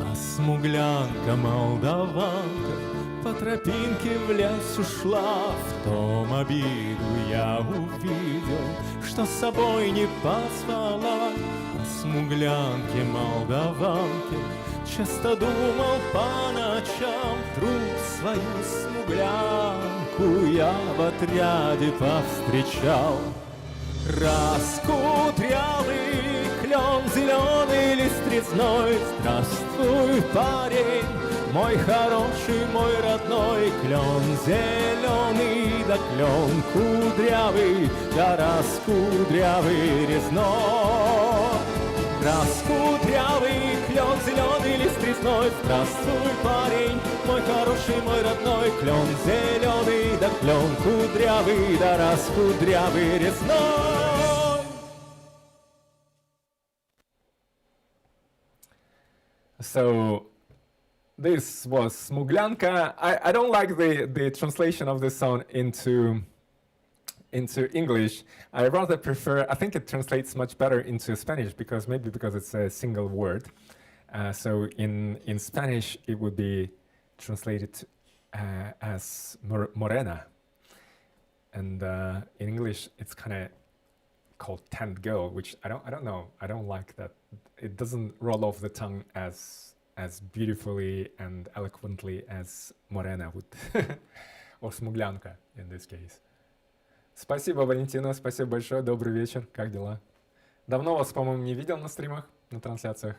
А смуглянка молдаванка по тропинке в лес ушла, в том обиду я увидел, что с собой не позвала. О смуглянке молдаванке часто думал по ночам, вдруг свою смуглянку я в отряде повстречал. Раскудрявый клен зеленый лист резной, здравствуй, парень, Мой хороший, мой родной клен зеленый, да клен кудрявый, да раскудрявый резной. Раскудрявый клен зеленый, лист резной. Здравствуй, парень, мой хороший, мой родной клен зеленый, да клен кудрявый, да раскудрявый резной. So this was Smuglanka. I don't like the translation of the song into English. I rather prefer, I think it translates much better into Spanish because it's a single word. So in Spanish it would be translated as morena. And in English it's kind of called Tent Girl, which I don't know. I don't like that. It doesn't roll off the tongue as beautifully and eloquently as Morena would, or Смуглянка in this case. Спасибо, Валентина, спасибо большое, добрый вечер, как дела? Давно вас, по-моему, не видел на стримах, на трансляциях.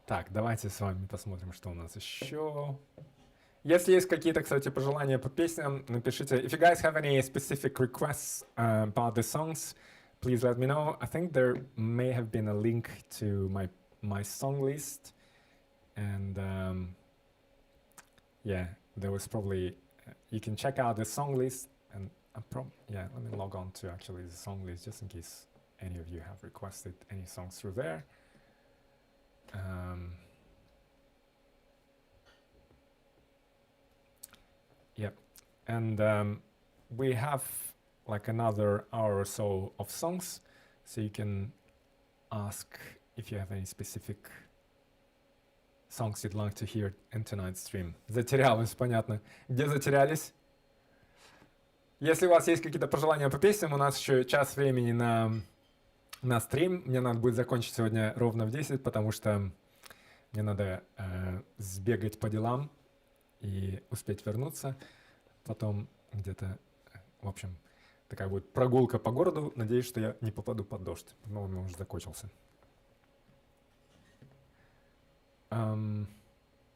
Так, давайте с вами посмотрим, что у нас еще. Если есть какие-то, кстати, пожелания по песням, напишите. If you guys have any specific requests about the songs, please let me know. I think there may have been a link to my song list, and yeah, there was probably you can check out the song list, and yeah, let me log on to actually the song list just in case any of you have requested any songs through there. Yep, and we have like another hour or so of songs, so you can ask if you have any specific songs you'd like to hear in tonight's stream. Затерялась, понятно. Где затерялись? Если у вас есть какие-то пожелания по песням, у нас еще час времени на стрим. Мне надо будет закончить сегодня ровно в 10, потому что мне надо сбегать по делам и успеть вернуться. Потом где-то, в общем, такая будет прогулка по городу. Надеюсь, что я не попаду под дождь. По-моему, он уже закончился.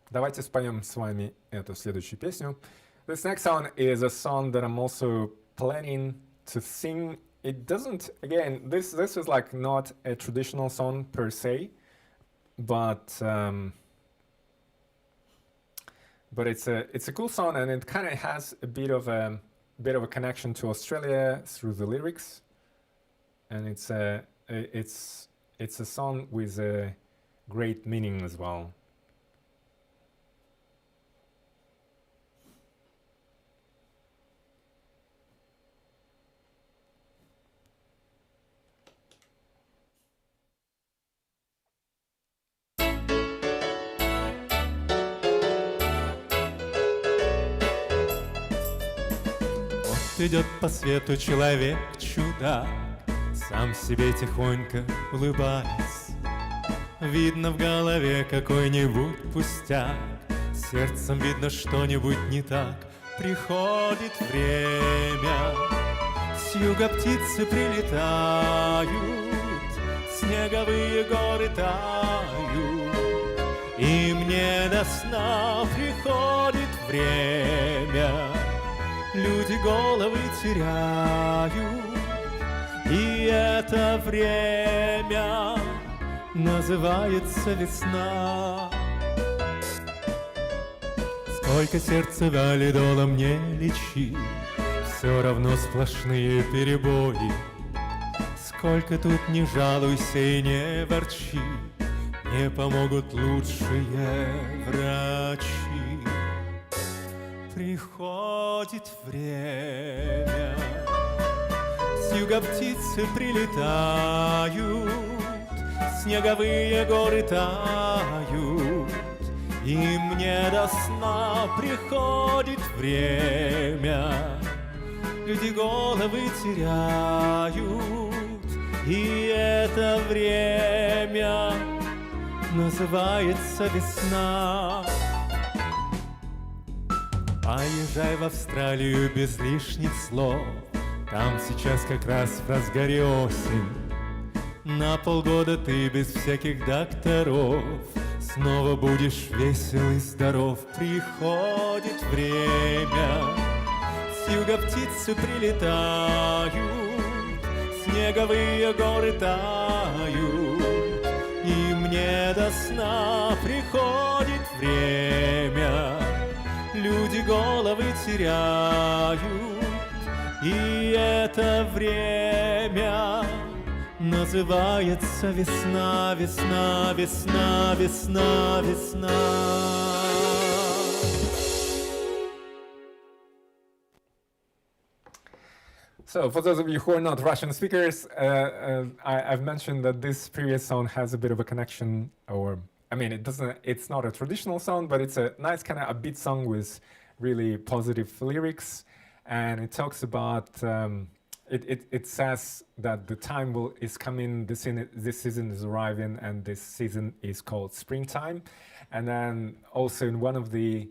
Давайте споем с вами эту следующую песню. This next song is a song that I'm also planning to sing. It doesn't, again, this is like not a traditional song per se, but it's a cool song, and it kind of has a bit of a connection to Australia through the lyrics, and it's a song with a great meaning as well. Идет по свету человек-чудак, сам себе тихонько улыбаясь. Видно в голове какой-нибудь пустяк, сердцем видно что-нибудь не так. Приходит время, с юга птицы прилетают, снеговые горы тают, и мне до сна приходит время. Люди головы теряют, и это время называется весна. Сколько сердца валидола мне лечи, все равно сплошные перебои. Сколько тут не жалуйся и не ворчи, не помогут лучшие врачи. Приходит время, с юга птицы прилетают, снеговые горы тают, и мне до сна приходит время. Люди головы теряют, и это время называется весна. Поезжай в Австралию без лишних слов, там сейчас как раз в разгаре осень. На полгода ты без всяких докторов снова будешь весел и здоров. Приходит время, с юга птицы прилетают, снеговые горы тают, и мне до сна приходит время. Люди головы теряют, и это время называется весна, весна, весна, весна, весна. So, for those of you who are not Russian speakers, I've mentioned that this previous song has a bit of a connection, or I mean, it's not a traditional song, but it's a nice kind of upbeat song with really positive lyrics, and it talks about. It says that the time is coming. This season is arriving, and this season is called springtime. And then also in one of the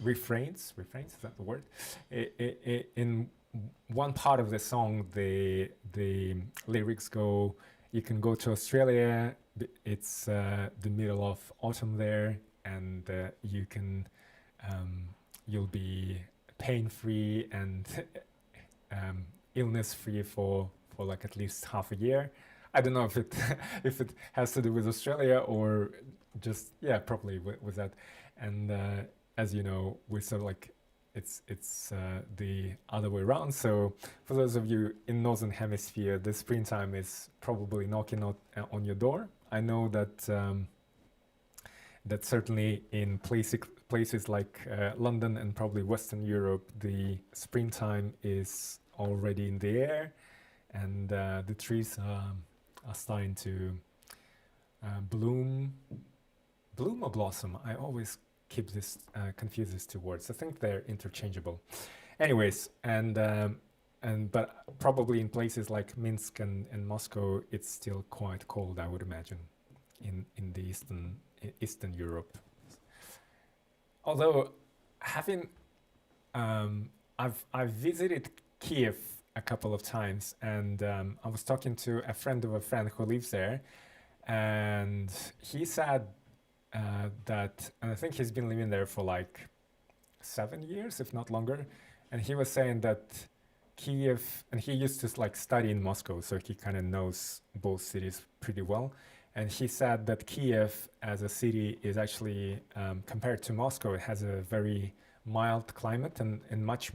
refrains, is that the word? In one part of the song, the lyrics go, "You can go to Australia. It's the middle of autumn there, and you can you'll be pain-free and illness-free for like at least half a year." I don't know if it if it has to do with Australia or just probably with that. And as you know, we're sort of like it's the other way around. So for those of you in Northern Hemisphere, the springtime is probably knocking on your door. I know that that certainly in places like London and probably Western Europe, the springtime is already in the air, and the trees are starting to bloom or blossom. I always keep this confuse these two words. I think they're interchangeable. Anyways, but probably in places like Minsk and Moscow, it's still quite cold, I would imagine, in the Eastern Europe. Although I've visited Kiev a couple of times, and I was talking to a friend of a friend who lives there, and he said that, and I think he's been living there for like 7 years, if not longer, and he was saying that Kiev, and he used to like study in Moscow, so he kind of knows both cities pretty well. And he said that Kiev as a city is actually, compared to Moscow, it has a very mild climate and much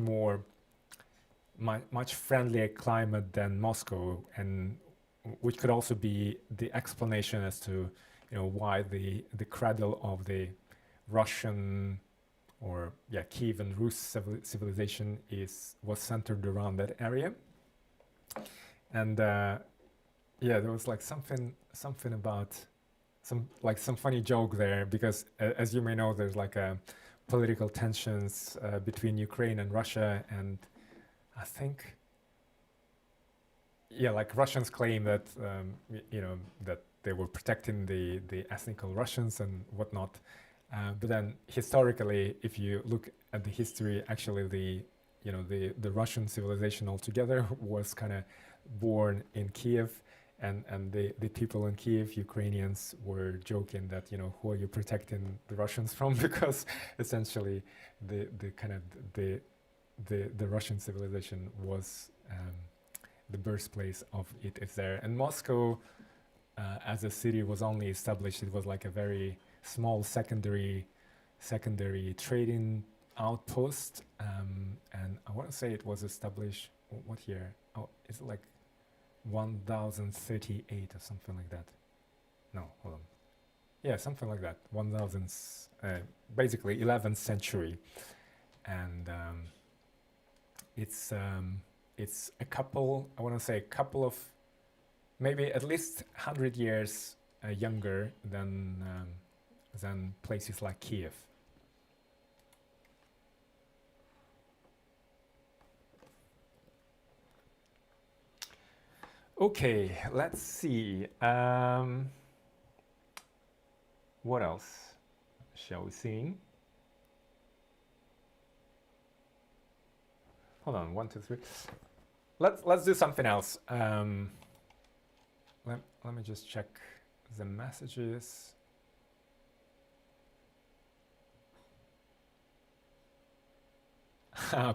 friendlier climate than Moscow, and which could also be the explanation as to why the cradle of the Russian or Kievan Rus civilization was centered around that area. And there was like something about some funny joke there, because as you may know, there's like political tensions between Ukraine and Russia, and I think like Russians claim that that they were protecting the ethnical Russians and whatnot, but then historically, if you look at the history, actually the Russian civilization altogether was kind of born in Kiev. And the people in Kiev, Ukrainians, were joking that who are you protecting the Russians from? Because essentially the Russian civilization was the birthplace of it is there. And Moscow, as a city, was only established. It was like a very small secondary trading outpost, and I want to say it was established what year? Oh, is it like 1038 or something like that? No, hold on. Yeah, something like that. Basically 11th century, and it's a couple. I want to say a couple of, maybe at least 100 years younger than places like Kiev. Okay, let's see. What else shall we sing? Hold on, 1, 2, 3. Let's do something else. Let me just check the messages.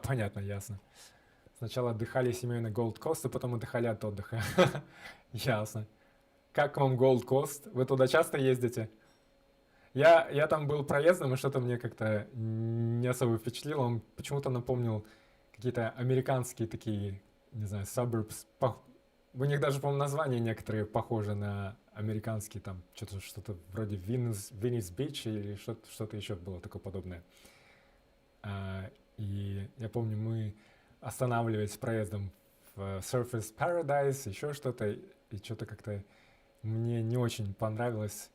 Понятно, ясно. Сначала отдыхали семейно Gold Coast, а потом отдыхали от отдыха. Ясно. Как вам Gold Coast? Вы туда часто ездите? Я там был проездом, и что-то мне как-то не особо впечатлило. Он почему-то напомнил какие-то американские такие, не знаю, suburbs. У них даже, по-моему, названия некоторые похожи на американские, там что-то вроде Venice Beach или что-то еще было такое подобное. И я помню, мы останавливались проездом в Surface Paradise, еще что-то, и что-то как-то мне не очень понравилось.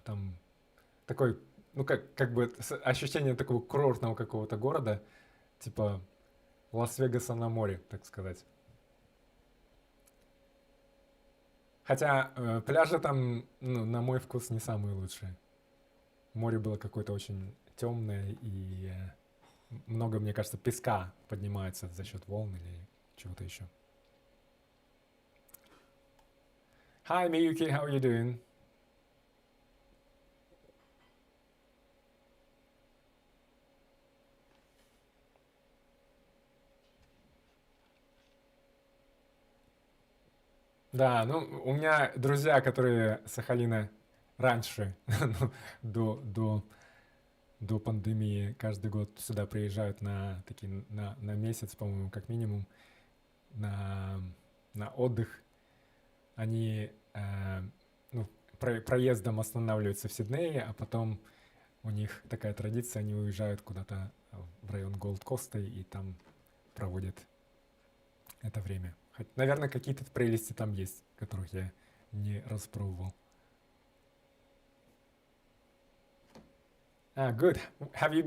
Там такой, ну как бы ощущение такого курортного какого-то города, типа Лас-Вегаса на море, так сказать. Хотя пляжи там, ну, на мой вкус, не самые лучшие. Море было какое-то очень темное, и много, мне кажется, песка поднимается за счет волн или чего-то еще. Hi, Miyuki, how are you doing? Да, ну, у меня друзья, которые с Сахалина раньше, до пандемии, каждый год сюда приезжают на месяц, по-моему, как минимум, на отдых. Они проездом останавливаются в Сиднее, а потом у них такая традиция, они уезжают куда-то в район Голд-Коста и там проводят это время. Наверное, какие-то прелести там есть, которых я не распробовал. Good. What have you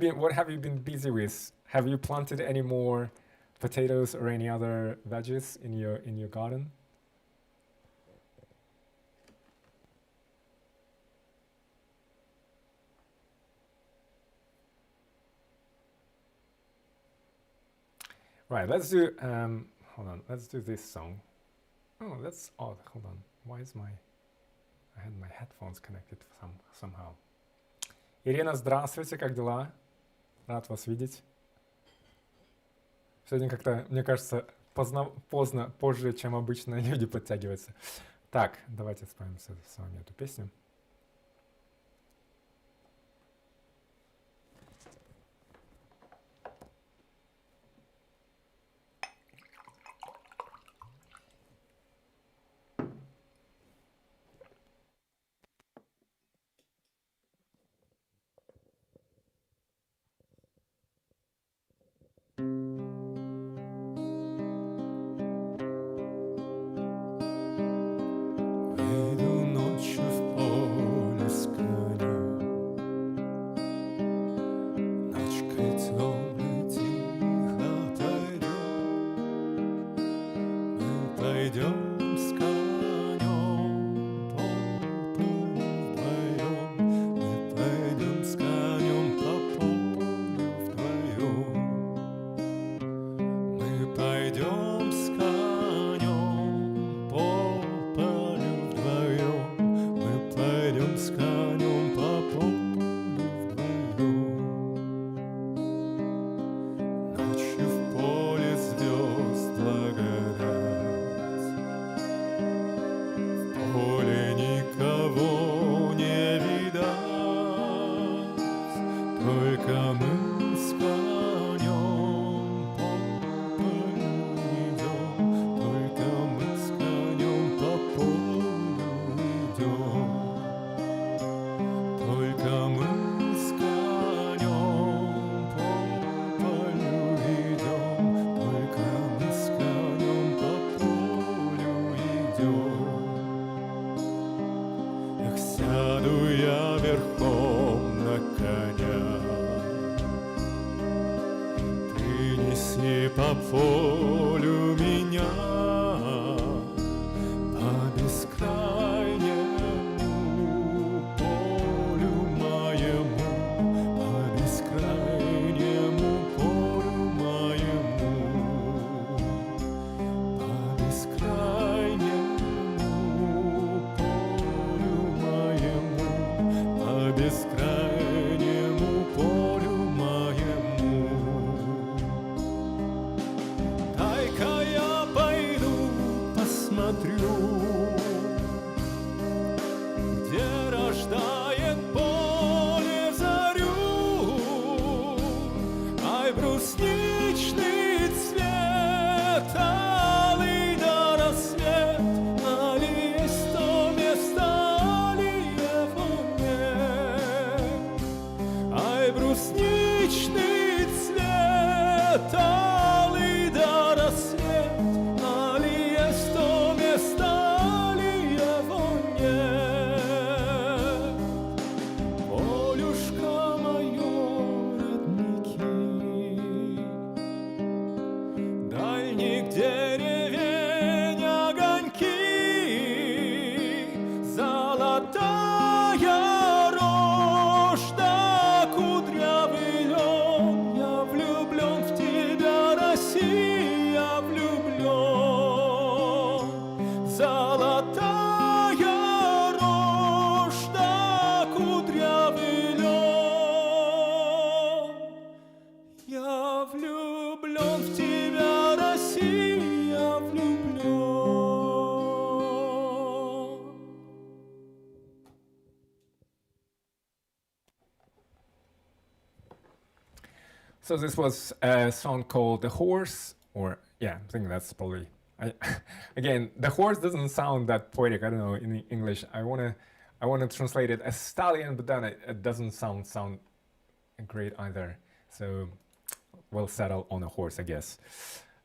been busy with? Have you planted any more potatoes or any other veggies in your garden? Right, let's do hold on, let's do this song. Oh, that's odd. Hold on. Why is I had my headphones connected somehow. Ирина, здравствуйте, как дела? Рад вас видеть. Сегодня как-то, мне кажется, позже, чем обычно люди подтягиваются. Так, давайте споем с вами эту песню. Выйду ночью в поле с коня, ночкой темной тихо отойдем. Мы пойдем с конем по полю вдвоем. Мы пойдем с конем по полю вдвоем. Мы пойдем с конем по полю вдвоем. Мы пойдем с конем по полю вдвоем. Ночью в поле звезд благодать, в поле никого не видать, только мы с конем по полю идем, только мы с конем по полю идем, только мы с конем по полю идем, только мы с конем по полю идем. Эх, сяду я верхом на коня, ты неси по полю меня, по бескрайнему полю моему, по бескрайнему полю моему. So this was a song called The Horse, or yeah, I think that's probably. Again, the horse doesn't sound that poetic. I don't know in English. I wanna translate it as stallion, but then it doesn't sound great either. So we'll settle on a horse, I guess.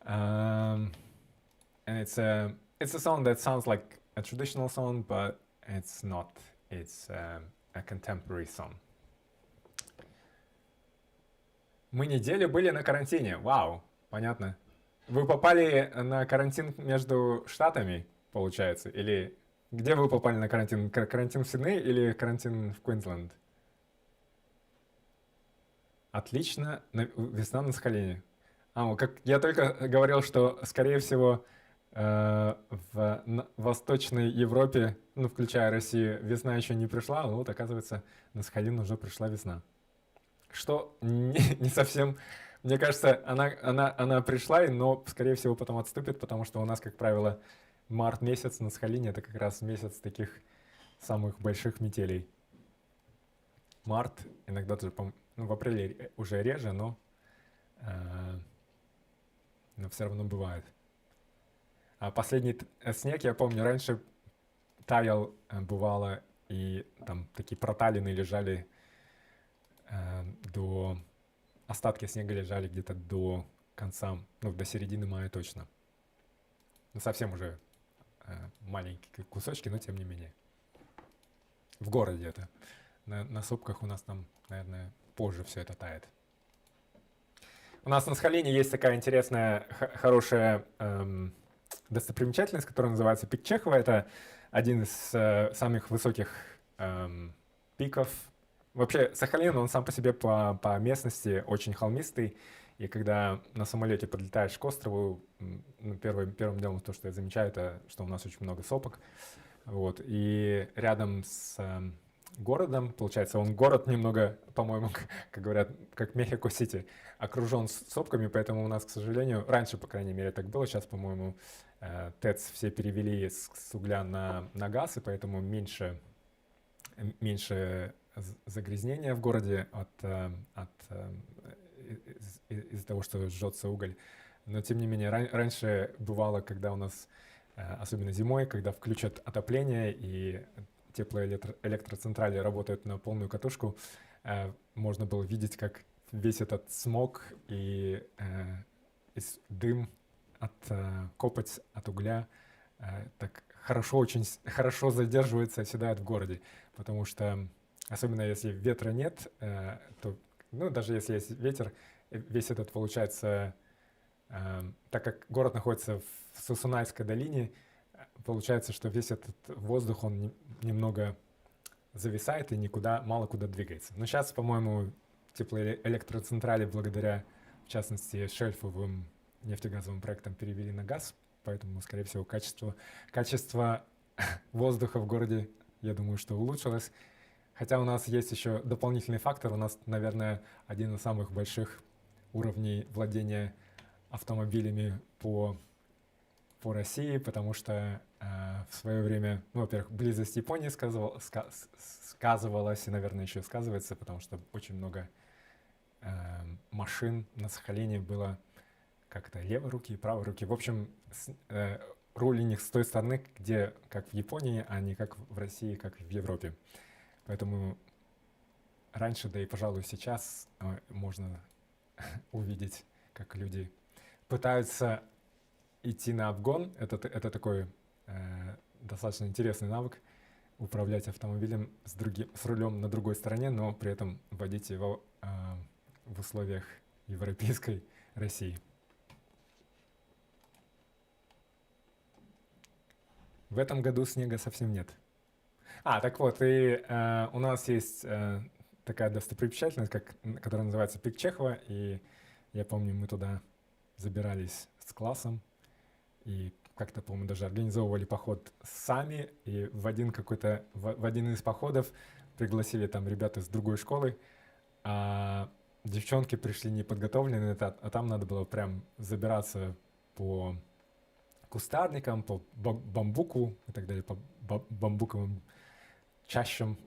And it's a song that sounds like a traditional song, but it's not. It's a contemporary song. Мы неделю были на карантине. Вау, понятно. Вы попали на карантин между штатами, получается? Или где вы попали на карантин? Карантин в Сиднее или карантин в Квинсленд? Отлично. Весна на Сахалине. Как я только говорил, что, скорее всего, в Восточной Европе, ну, включая Россию, весна еще не пришла, но вот, оказывается, на Сахалин уже пришла весна. Что не совсем... Мне кажется, она пришла, но, скорее всего, потом отступит, потому что у нас, как правило, март месяц на Сахалине — это как раз месяц таких самых больших метелей. Март, иногда даже, в апреле уже реже, но все равно бывает. А последний снег, я помню, раньше таял, бывало, и там такие проталины лежали до... Остатки снега лежали где-то до конца, до середины мая точно. Совсем уже маленькие кусочки, но тем не менее. В городе это. На сопках у нас там, наверное, позже все это тает. У нас на Сахалине есть такая интересная, хорошая достопримечательность, которая называется пик 𝐒𝐚𝐬. Это один из самых высоких пиков. Вообще, Сахалин, он сам по себе по местности очень холмистый, и когда на самолете подлетаешь к острову, первым делом то, что я замечаю, это что у нас очень много сопок. Вот, и рядом с городом, получается, он город немного, по-моему, как говорят, как Мехико-Сити, окружен сопками, поэтому у нас, к сожалению, раньше, по крайней мере, так было, сейчас, по-моему, ТЭЦ все перевели с угля на газ, и поэтому меньше загрязнения в городе из-за того, что жжется уголь. Но, тем не менее, раньше бывало, когда у нас, особенно зимой, когда включат отопление и теплоэлектроцентрали работают на полную катушку, можно было видеть, как весь этот смог и дым от копоть от угля так очень хорошо задерживается, оседает в городе, потому что особенно если ветра нет, то, даже если есть ветер, весь этот, получается, так как город находится в Сусунайской долине, получается, что весь этот воздух, он немного зависает и мало куда двигается. Но сейчас, по-моему, теплоэлектроцентрали, благодаря, в частности, шельфовым нефтегазовым проектам, перевели на газ, поэтому, скорее всего, качество воздуха в городе, я думаю, что улучшилось. Хотя у нас есть еще дополнительный фактор. У нас, наверное, один из самых больших уровней владения автомобилями по России, потому что в свое время, во-первых, близость Японии сказывалась и, наверное, еще сказывается, потому что очень много машин на Сахалине было как-то левой руки и правой руки. В общем, руль у них с той стороны, где как в Японии, а не как в России, как в Европе. Поэтому раньше, да и, пожалуй, сейчас можно увидеть, как люди пытаются идти на обгон. Это такой достаточно интересный навык — управлять автомобилем с рулем на другой стороне, но при этом водить его в условиях европейской России. В этом году снега совсем нет. Так вот, и у нас есть такая достопримечательность, которая называется пик 𝐒𝐚𝐬, и я помню, мы туда забирались с классом, и как-то, по-моему, даже организовывали поход сами, и в один из походов пригласили там ребята из другой школы, а девчонки пришли неподготовленные, а там надо было прям забираться по кустарникам, по бамбуку и так далее, по бамбуковым чащам,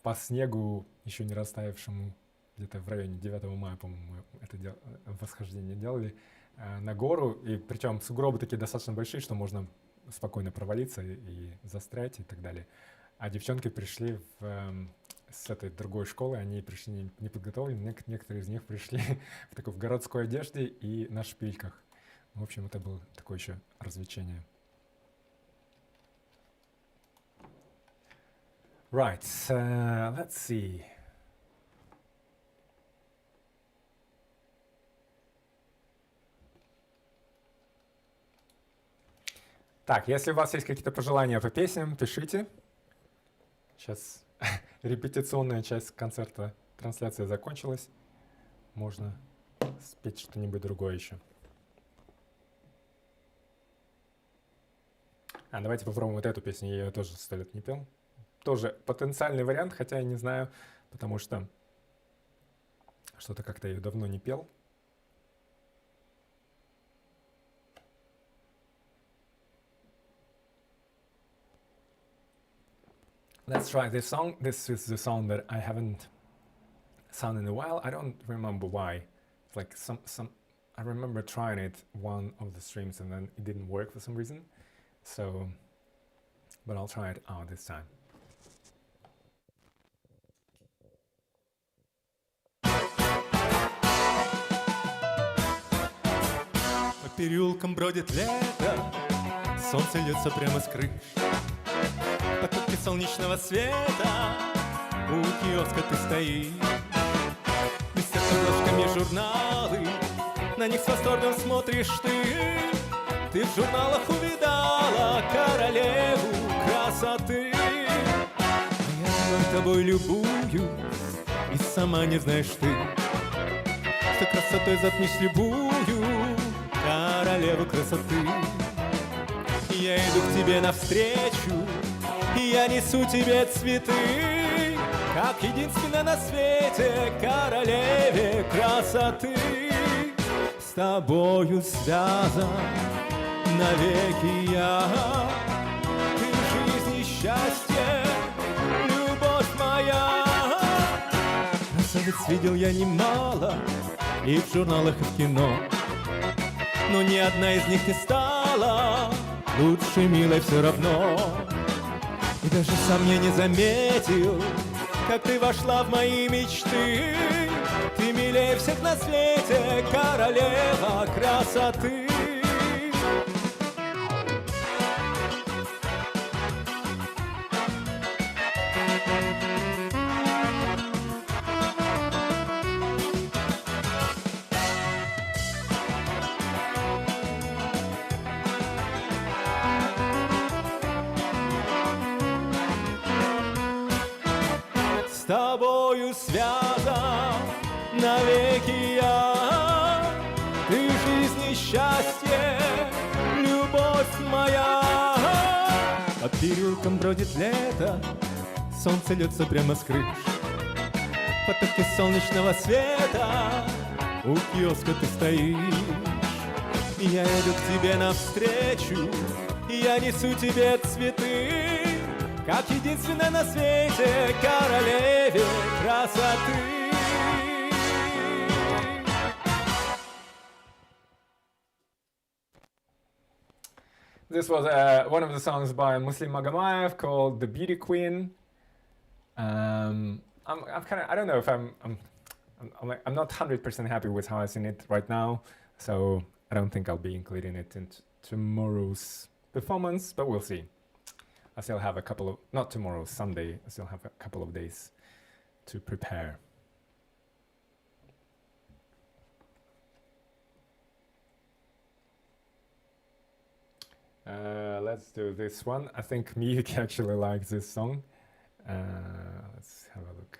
по снегу, еще не растаявшему где-то в районе 9 мая, по-моему, мы это восхождение делали на гору, и причем сугробы такие достаточно большие, что можно спокойно провалиться и застрять и так далее. А девчонки пришли с этой другой школы, они пришли неподготовленные, некоторые из них пришли в такой в городской одежде и на шпильках. В общем, это было такое еще развлечение. Right, let's see. Так, если у вас есть какие-то пожелания по песням, пишите. Сейчас репетиционная часть концерта, трансляция закончилась. Можно спеть что-нибудь другое еще. Давайте попробуем вот эту песню, я ее тоже 100 лет не пел. Тоже потенциальный вариант, хотя я не знаю, потому что что-то как-то я ее давно не пел. Let's try this song. This is the song that I haven't sung in a while. I don't remember why. It's like I remember trying it one of the streams and then it didn't work for some reason. So, but I'll try it out this time. По переулкам бродит лето, солнце льется прямо с крыш. Потоки солнечного света, у киоска ты стоишь. Висят обложками журналы, на них с восторгом смотришь ты. Ты в журналах увидала королеву красоты. Я тобой любую, и сама не знаешь ты, что красотой затмишь любую королеву красоты. Я иду к тебе навстречу, я несу тебе цветы, как единственная на свете королеве красоты. С тобою связан навеки я, ты жизнь и счастье, любовь моя. Красавиц видел я немало, и в журналах, и в кино, но ни одна из них не стала лучше милой все равно. И даже сам я не заметил, как ты вошла в мои мечты. Ты милее всех на свете, королева красоты. С тобою связан навеки я, ты жизнь и счастье, любовь моя. Под переулком бродит лето, солнце льется прямо с крыш. Потоки солнечного света, у киоска ты стоишь. Я иду к тебе навстречу, я несу тебе цветы, как единственная на свете королеве красоты. This was one of the songs by Muz Kaffe called "The Beauty Queen." I'm kind of, I don't know if I'm not 100% happy with how I sing it right now, so I don't think I'll be including it in tomorrow's performance, but we'll see. I still have a couple of, not tomorrow, Sunday, I still have a couple of days to prepare. Let's do this one. I think Miyuki actually likes this song. Let's have a look.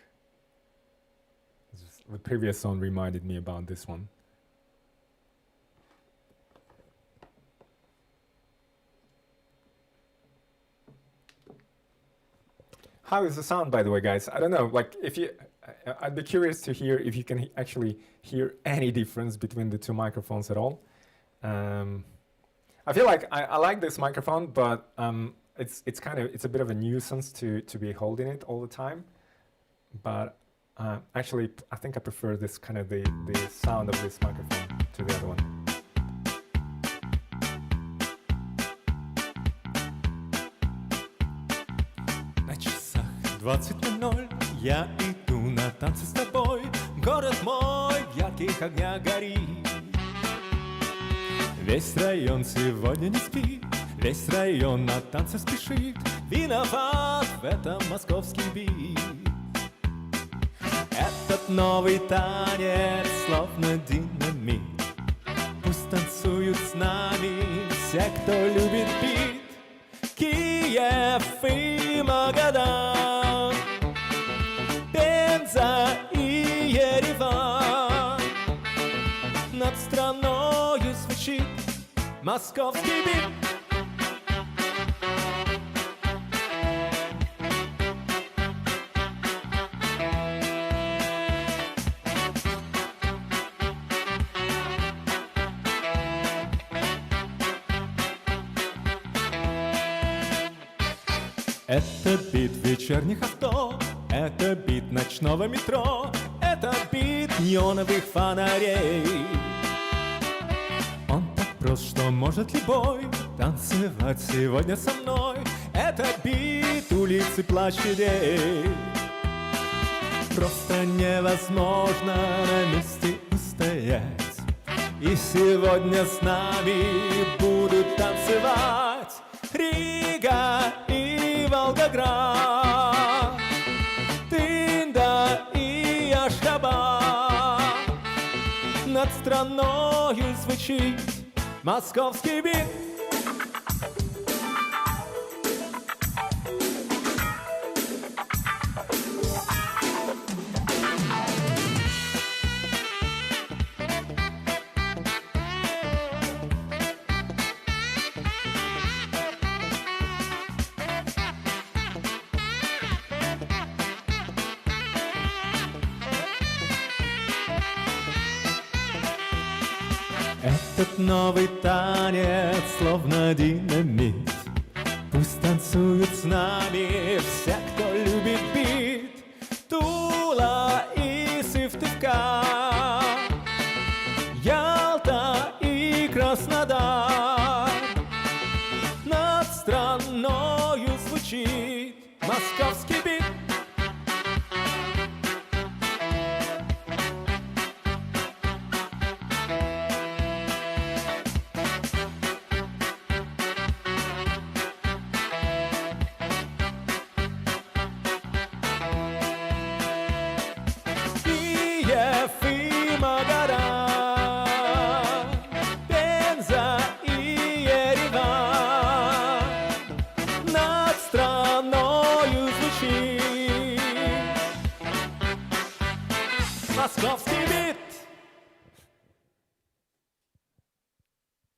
The previous song reminded me about this one. How is the sound, by the way, guys? I don't know, like, if you, I'd be curious to hear if you can actually hear any difference between the two microphones at all. I feel like I like this microphone, but it's a bit of a nuisance to be holding it all the time. But Actually, I think I prefer this kind of the sound of this microphone to the other one. На часах 20:00 я иду на танцы с тобой. Город мой в ярких огнях горит. Весь район сегодня не спит, весь район на танцы спешит. Виноват в этом московский бит. Этот новый танец словно динамит. Пусть танцуют с нами все, кто любит бит. Киев и Магадан, Пенза и Ереван. Над страною звучит московский бит. Это бит вечерних авто, это бит ночного метро, это бит неоновых фонарей. Он так прост, что может любой танцевать сегодня со мной. Это бит улицы площадей. Просто невозможно на месте устоять. И сегодня с нами будут танцевать Рига и Волгоград, Тында и Ашхабад. Над страною звучит московский бит. Этот новый танец словно динамит. Пусть танцуют с нами все, кто любит бит. Тула и Сыктывкар, Ялта и Краснодар. Над страною звучит московский бит.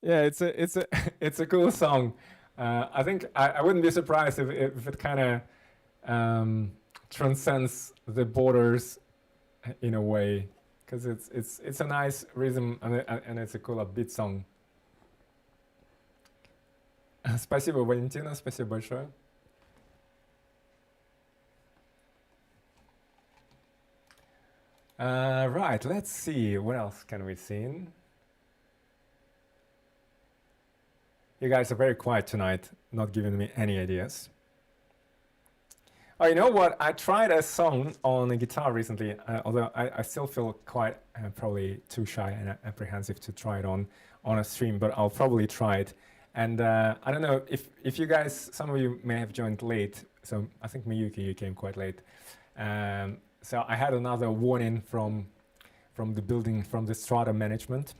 Yeah, it's a cool song. I think I wouldn't be surprised if it kind of transcends the borders in a way, because it's a nice rhythm and it's a cool upbeat song. Спасибо, Валентина, спасибо большое. Right, let's see, what else can we sing? You guys are very quiet tonight, not giving me any ideas. Oh, you know what? I tried a song on a guitar recently, although I still feel quite probably too shy and apprehensive to try it on a stream, but I'll probably try it. And I don't know if you guys, some of you may have joined late, so I think Miyuki, you came quite late. So I had another warning from the building, from the strata management,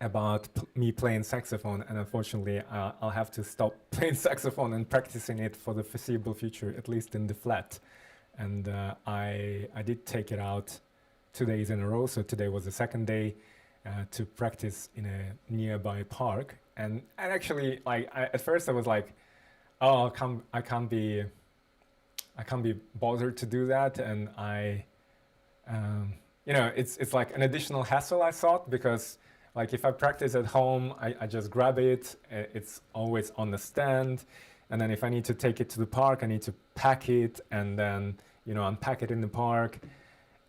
about me playing saxophone, and unfortunately I'll have to stop playing saxophone and practicing it for the foreseeable future, at least in the flat. And I did take it out 2 days in a row, so today was the second day to practice in a nearby park. And actually, like, at first I was like, oh, I can't be bothered to do that, and you know, it's like an additional hassle, I thought, because like if I practice at home, I just grab it, it's always on the stand, and then if I need to take it to the park, I need to pack it and then, you know, unpack it in the park.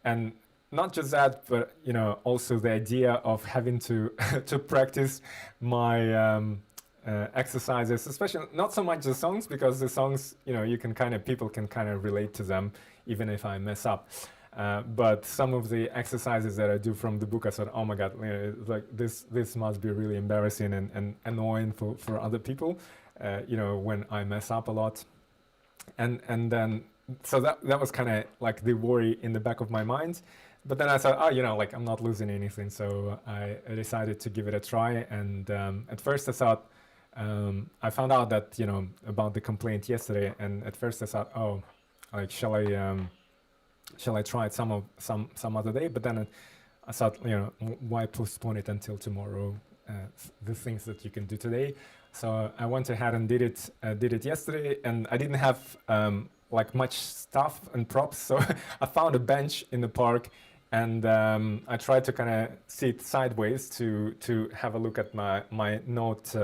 And not just that, but you know, also the idea of having to to practice my exercises, especially not so much the songs, because the songs, you know, you can people can kind of relate to them, even if I mess up. But some of the exercises that I do from the book, I thought, oh my God, you know, like this must be really embarrassing and annoying for other people, you know, when I mess up a lot. And then, so that was kind of like the worry in the back of my mind. But then I thought, oh, you know, like I'm not losing anything. So I decided to give it a try. And at first I thought, I found out that, you know, about the complaint yesterday. And at first I thought, oh, like, shall I try it some other day? But then I thought, you know, why postpone it until tomorrow? The things that you can do today. So I went ahead and did it yesterday, and I didn't have like much stuff and props. So I found a bench in the park, and I tried to kind of sit sideways to have a look at my notes,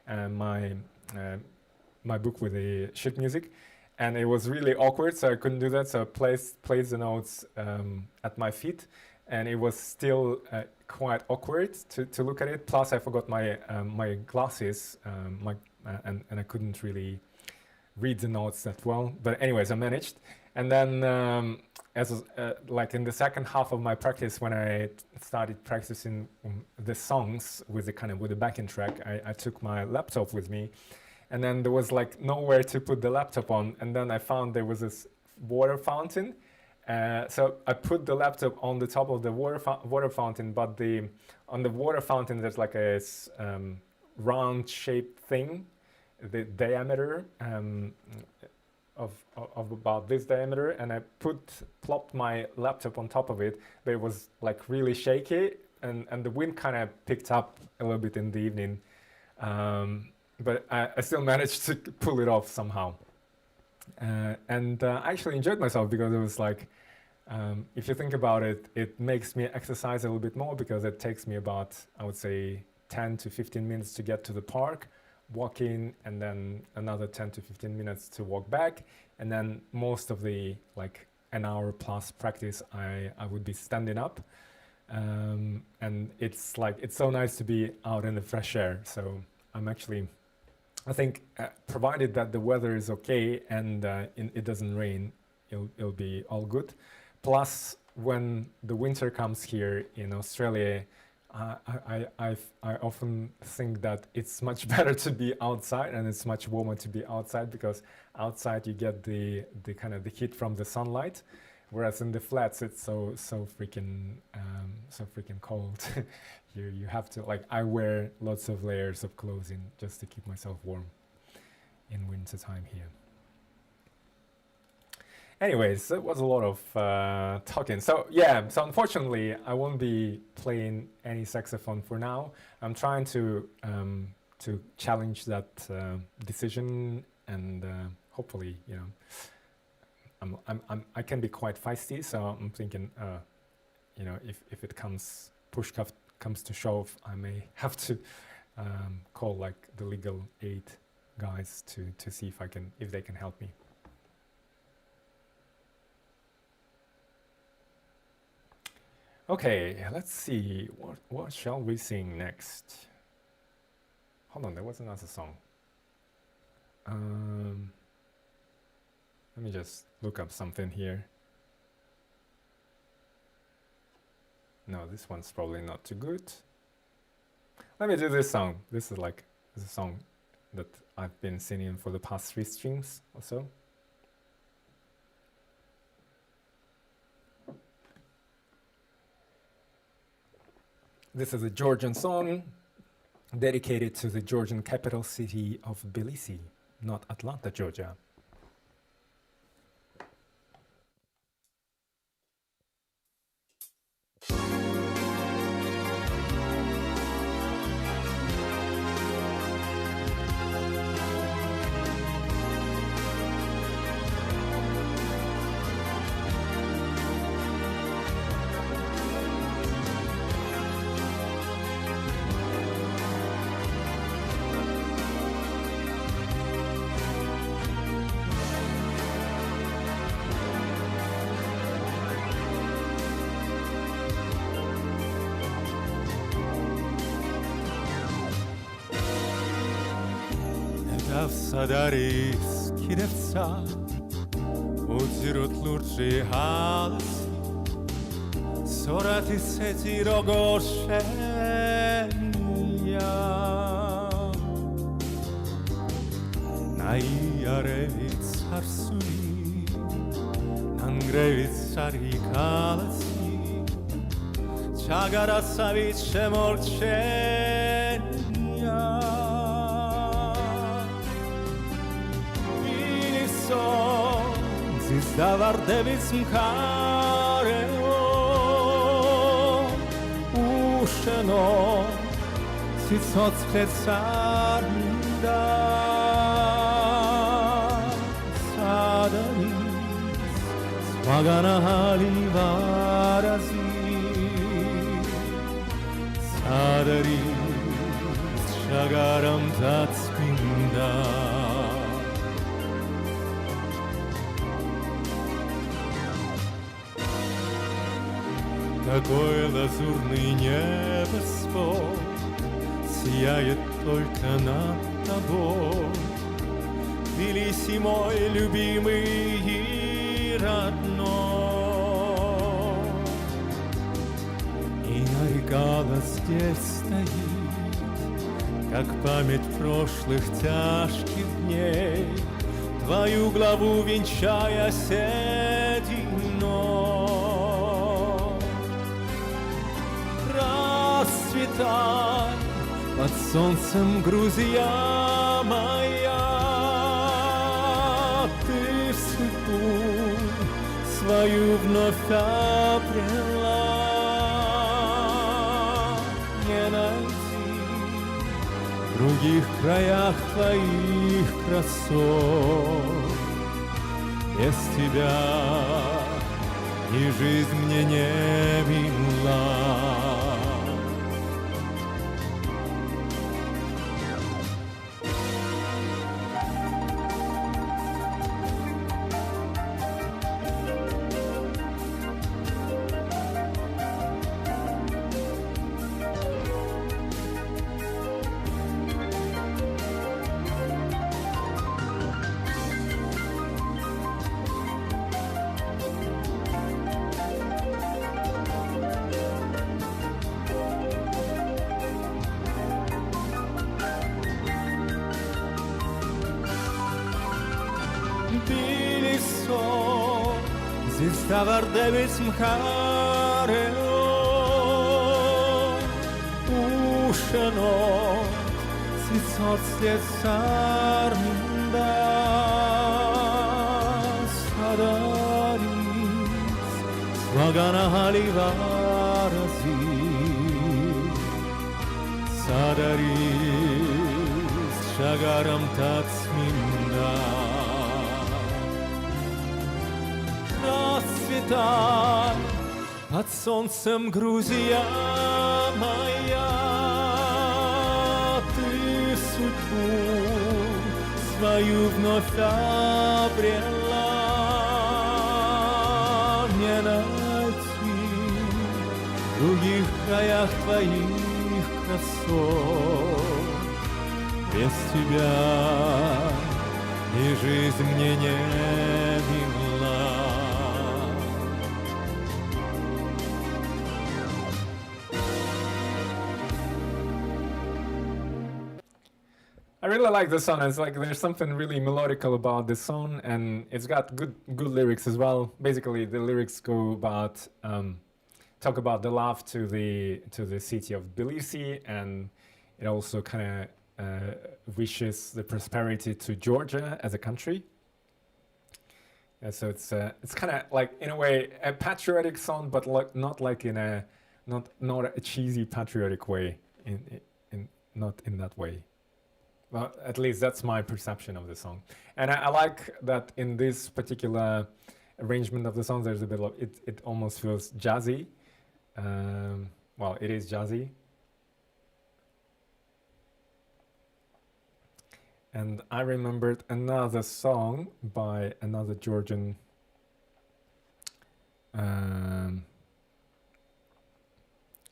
and my book with the sheet music. And it was really awkward, so I couldn't do that. So I placed the notes at my feet, and it was still quite awkward to look at it. Plus, I forgot my glasses, and I couldn't really read the notes that well. But anyways, I managed. And then, like in the second half of my practice, when I started practicing the songs with the backing track, I took my laptop with me. And then there was like nowhere to put the laptop on. And then I found there was this water fountain. So I put the laptop on the top of the water fountain, but on the water fountain there's like a round shaped thing, the diameter of about this diameter, and I plopped my laptop on top of it, but it was like really shaky, and the wind kind of picked up a little bit in the evening. But I still managed to pull it off somehow. And I actually enjoyed myself, because it was like, if you think about it, it makes me exercise a little bit more, because it takes me about, I would say, 10 to 15 minutes to get to the park, walking, and then another 10 to 15 minutes to walk back. And then most of the like an hour plus practice, I would be standing up. And it's like, it's so nice to be out in the fresh air. So I think provided that the weather is okay and it doesn't rain, it'll be all good. Plus, when the winter comes here in Australia, I often think that it's much better to be outside, and it's much warmer to be outside, because outside you get the kind of the heat from the sunlight, whereas in the flats it's so freaking cold. You have to, like, I wear lots of layers of clothing just to keep myself warm in winter time here. Anyways, that was a lot of talking. So yeah, so unfortunately I won't be playing any saxophone for now. I'm trying to challenge that decision, and hopefully, you know, I can be quite feisty. So I'm thinking, you know, if it comes comes to shove, I may have to call like the legal aid guys to see if they can help me. Okay, let's see, what shall we sing next? Hold on, there was another song. Let me just look up something here. No, this one's probably not too good. Let me do this song. This is a song that I've been singing for the past 3 streams or so. This is a Georgian song dedicated to the Georgian capital city of Tbilisi, not Atlanta, Georgia. გავსადარის კიდევცა უძიროთ ლურჯი ჰალსი სორათის ცეცი როგორ შენია ნაიარევით სარსული ნანგრევით სარი ქალასი ჩაგარასავით შემორჩენია ზის დავარდების მხარეო უშენო სიცოცხლეც არ მინდა სად არის სხვაგანահალი ვარაზი სად არის შაგარამთაც მინდა Какое лазурное небосвод сияет только над тобой, Тбилиси мой любимый и родной. И река здесь стоит, как память прошлых тяжких дней, твою главу венчая сединой. Расцветай под солнцем, Грузия моя, ты судьбу свою вновь обрела. Не найти в других краях твоих красот. Без тебя и жизнь мне не мила. Zis davardebis mkhareo usheno sitsotsliet sarminda sadaris svaganahali varazi sadaris shagaramtats minda Расцветай под солнцем, Грузия моя, ты судьбу свою вновь обрела. Не найти в других краях твоих красот. Без тебя и жизнь мне не мила. I really like this song. It's like there's something really melodical about this song, and it's got good lyrics as well. Basically, the lyrics go about talk about the love to the city of Tbilisi, and it also kind of wishes the prosperity to Georgia as a country. And so it's kind of like in a way a patriotic song, but like not like in a not a cheesy patriotic way. Not in that way. Well, at least that's my perception of the song. And I like that in this particular arrangement of the song, there's a bit of, it almost feels jazzy. Well, it is jazzy. And I remembered another song by another Georgian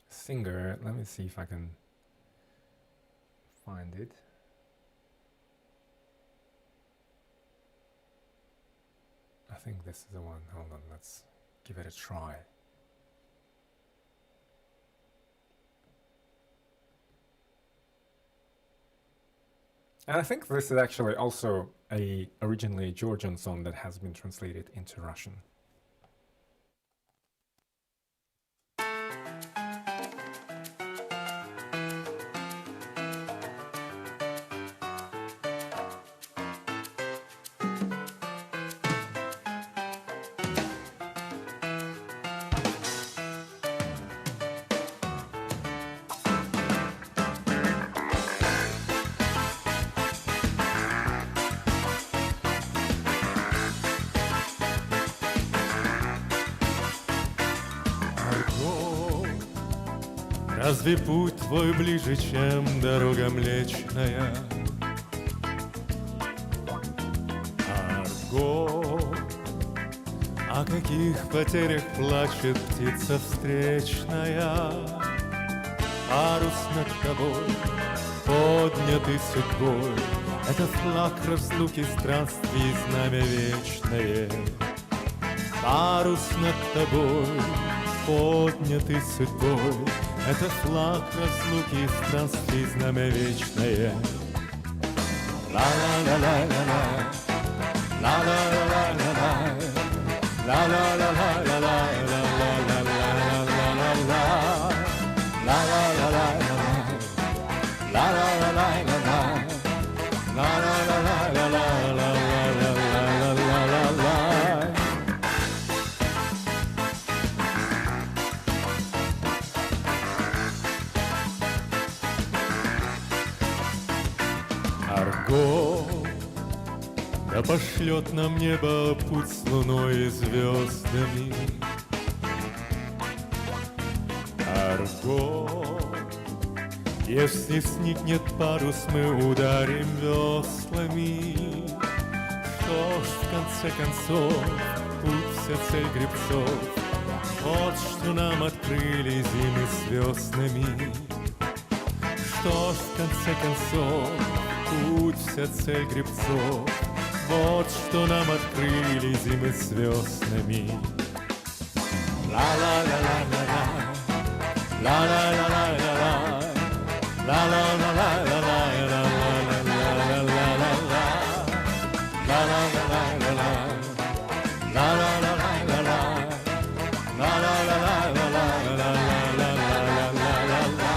singer. Let me see if I can find it. I think this is the one. Hold on, let's give it a try. And I think this is actually also a originally Georgian song that has been translated into Russian. Разве путь твой ближе, чем дорога Млечная? Арго, о каких потерях плачет птица встречная? Парус над тобой, поднятый судьбой, это флаг разлуки, странствий, знамя вечное. Парус над тобой, поднятый судьбой, это флаг разлуки, странствий, знамя вечное. Ла-ла-ла-ла-ла-ла, ла-ла-ла-ла-ла-ла, ла-ла-ла-ла-ла-ла-ла-ла-ла-ла-ла, ла-ла-ла-ла-ла-ла, ла-ла-ла-ла-ла-ла, ла-ла-ла-ла-ла-ла-ла-ла-ла-ла-ла. Арго, да пошлет нам небо путь с луной и звездами. Арго, если сникнет парус, мы ударим веслами. Что ж, в конце концов, путь вся цель гребцов, вот что нам открыли зимы с веснами. Что ж, в конце концов, путь вся цель гребцов, вот что нам открыли зимы с веснами. Ла-ла-ла-ла-ла-ла, ла-ла-ла-ла-ла-ла, ла-ла-ла-ла-ла-ла-ла-ла-ла-ла-ла, ла-ла-ла-ла-ла-ла, ла-ла-ла-ла-ла-ла, ла-ла-ла-ла-ла-ла-ла-ла-ла-ла-ла.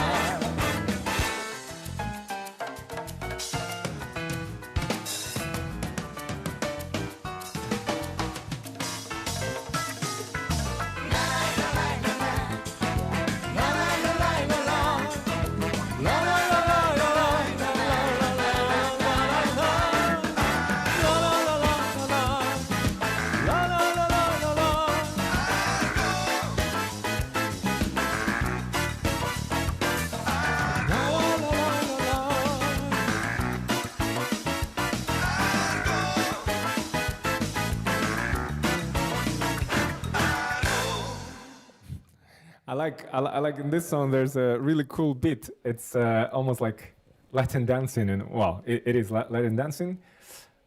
I like in this song. There's a really cool beat. It's almost like Latin dancing, and well, it is Latin dancing.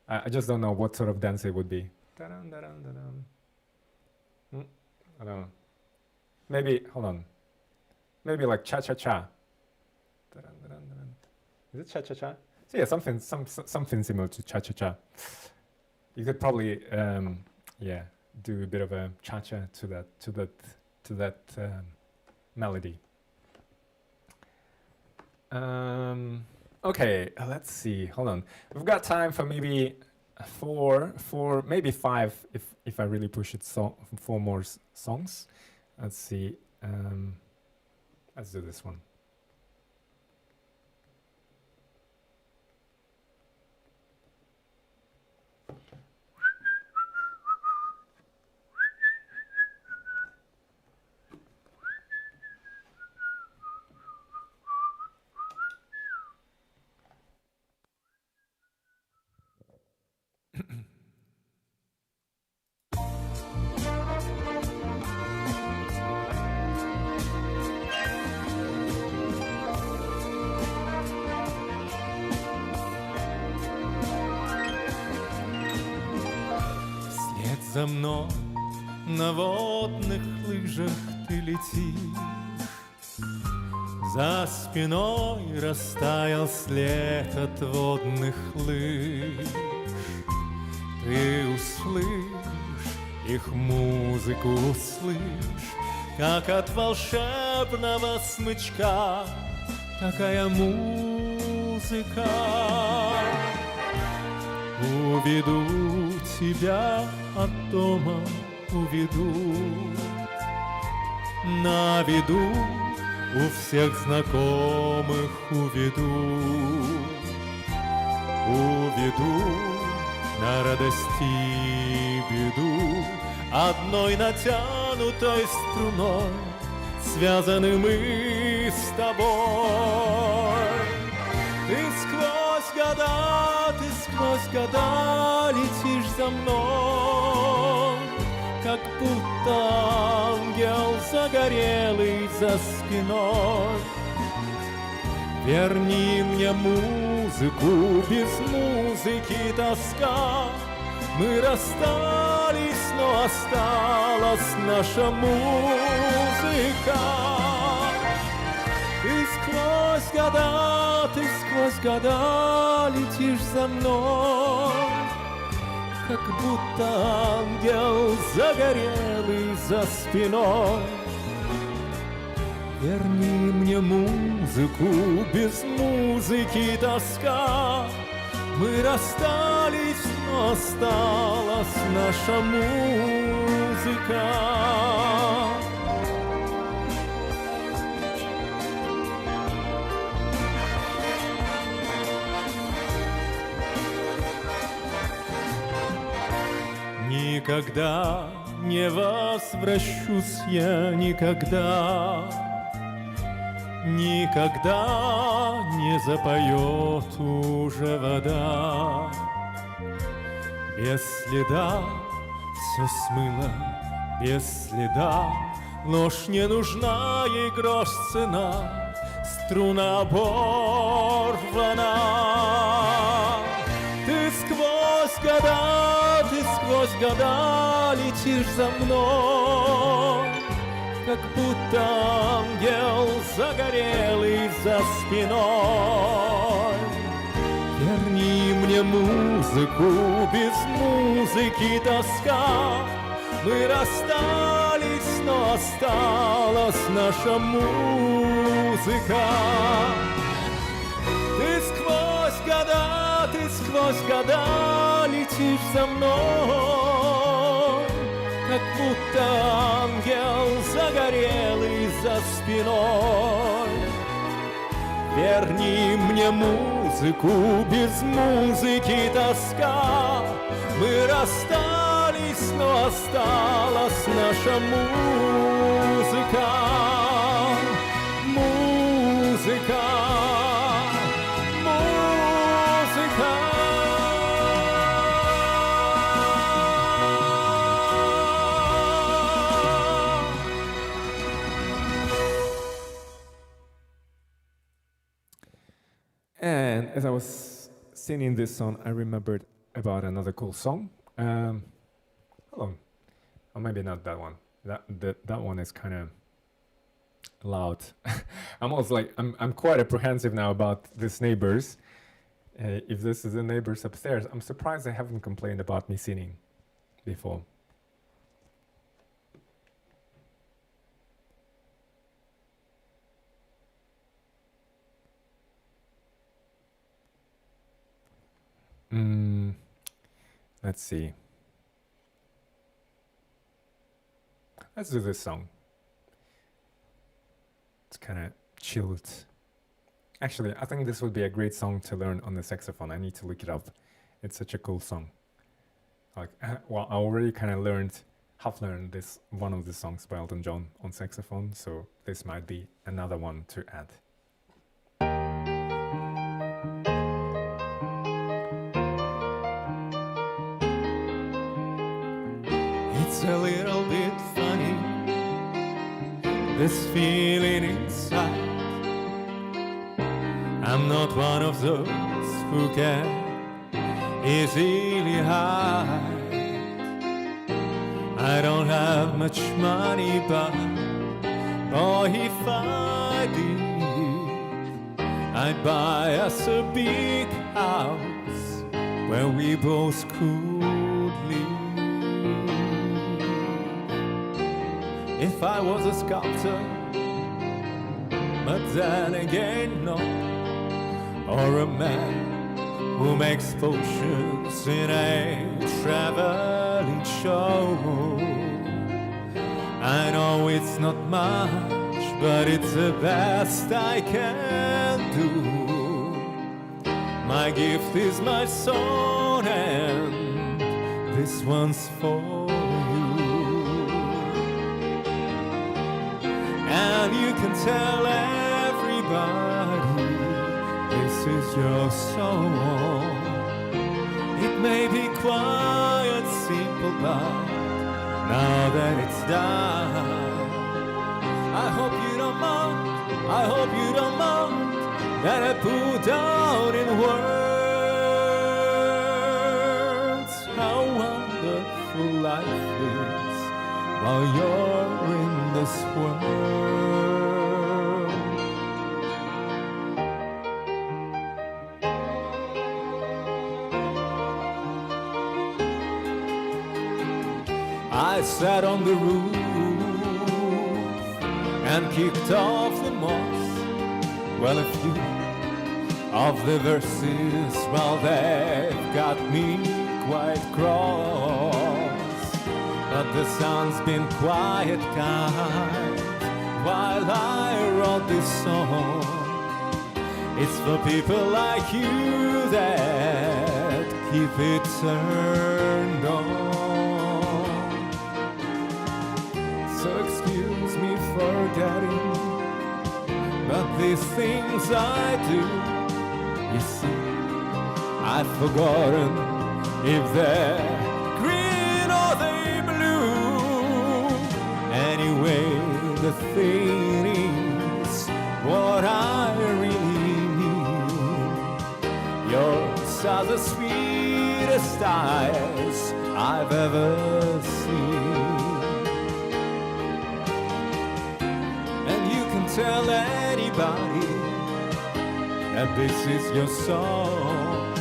I just don't know what sort of dance it would be. Da-dum, da-dum, da-dum. I don't know. Maybe hold on. Maybe like cha cha cha. Is it cha cha cha? So yeah, something similar to cha cha cha. You could probably yeah, do a bit of a cha cha to that melody. Okay, let's see. Hold on. We've got time for maybe four, maybe five, if I really push it. So 4 more songs. Let's see. Let's do this one. за мной, на водных лыжах ты летишь. За спиной растаял след от водных лыж. Ты услышь их музыку, услышь, как от волшебного смычка такая музыка. Уведу тебя от дома, уведу, наведу, у всех знакомых уведу, уведу на радости беду. Одной натянутой струной связаны мы с тобой. Ты сквозь года летишь за мной, как будто ангел загорелый за спиной. Верни мне музыку, без музыки тоска. Мы расстались, но осталась наша музыка. Ты сквозь года летишь за мной, как будто ангел загорелый за спиной. Верни мне музыку, без музыки тоска. Мы расстались, но осталась наша музыка. Никогда не возвращусь я, никогда. Никогда не запоет уже вода. Без следа все смыло, без следа. Ложь не нужна, ей грош цена. Струна оборвана. Ты сквозь года летишь за мной, как будто ангел загорелый за спиной. Верни мне музыку, без музыки тоска. Мы расстались, но осталась наша музыка. Ты сквозь года летишь за мной, как будто ангел загорелый за спиной. Верни мне музыку, без музыки тоска. Мы расстались, но осталась наша музыка. Музыка. And as I was singing this song, I remembered about another cool song. Hold on. Or maybe not that one. That one is kind of loud. I'm quite apprehensive now about these neighbors. If this is the neighbors upstairs, I'm surprised they haven't complained about me singing before. Let's see. Let's do this song. It's kind of chilled. Actually, I think this would be a great song to learn on the saxophone. I need to look it up. It's such a cool song. I already kind of half learned this one of the songs by Elton John on saxophone, so this might be another one to add. It's a little bit funny, this feeling inside. I'm not one of those who can easily hide. I don't have much money, but boy, if I did, I'd buy us a big house where we both could live. If I was a sculptor, but then again no, or a man who makes potions in a traveling show. I know it's not much, but it's the best I can do. My gift is my song, and this one's for you. And you can tell everybody this is your song. It may be quite simple, but now that it's done, I hope you don't mind, I hope you don't mind that I put down in words how wonderful life is while you're in this world. I sat on the roof and kicked off the moss. Well, a few of the verses, well, they've got me quite cross. But the sun's been quiet, kind, while I wrote this song. It's for people like you that keep it turned on. So excuse me for getting, but these things I do, you see, I've forgotten if they're green or they blue. Anyway, the thing is what I really need. Yours are the sweetest eyes I've ever seen. Tell anybody that this is your song.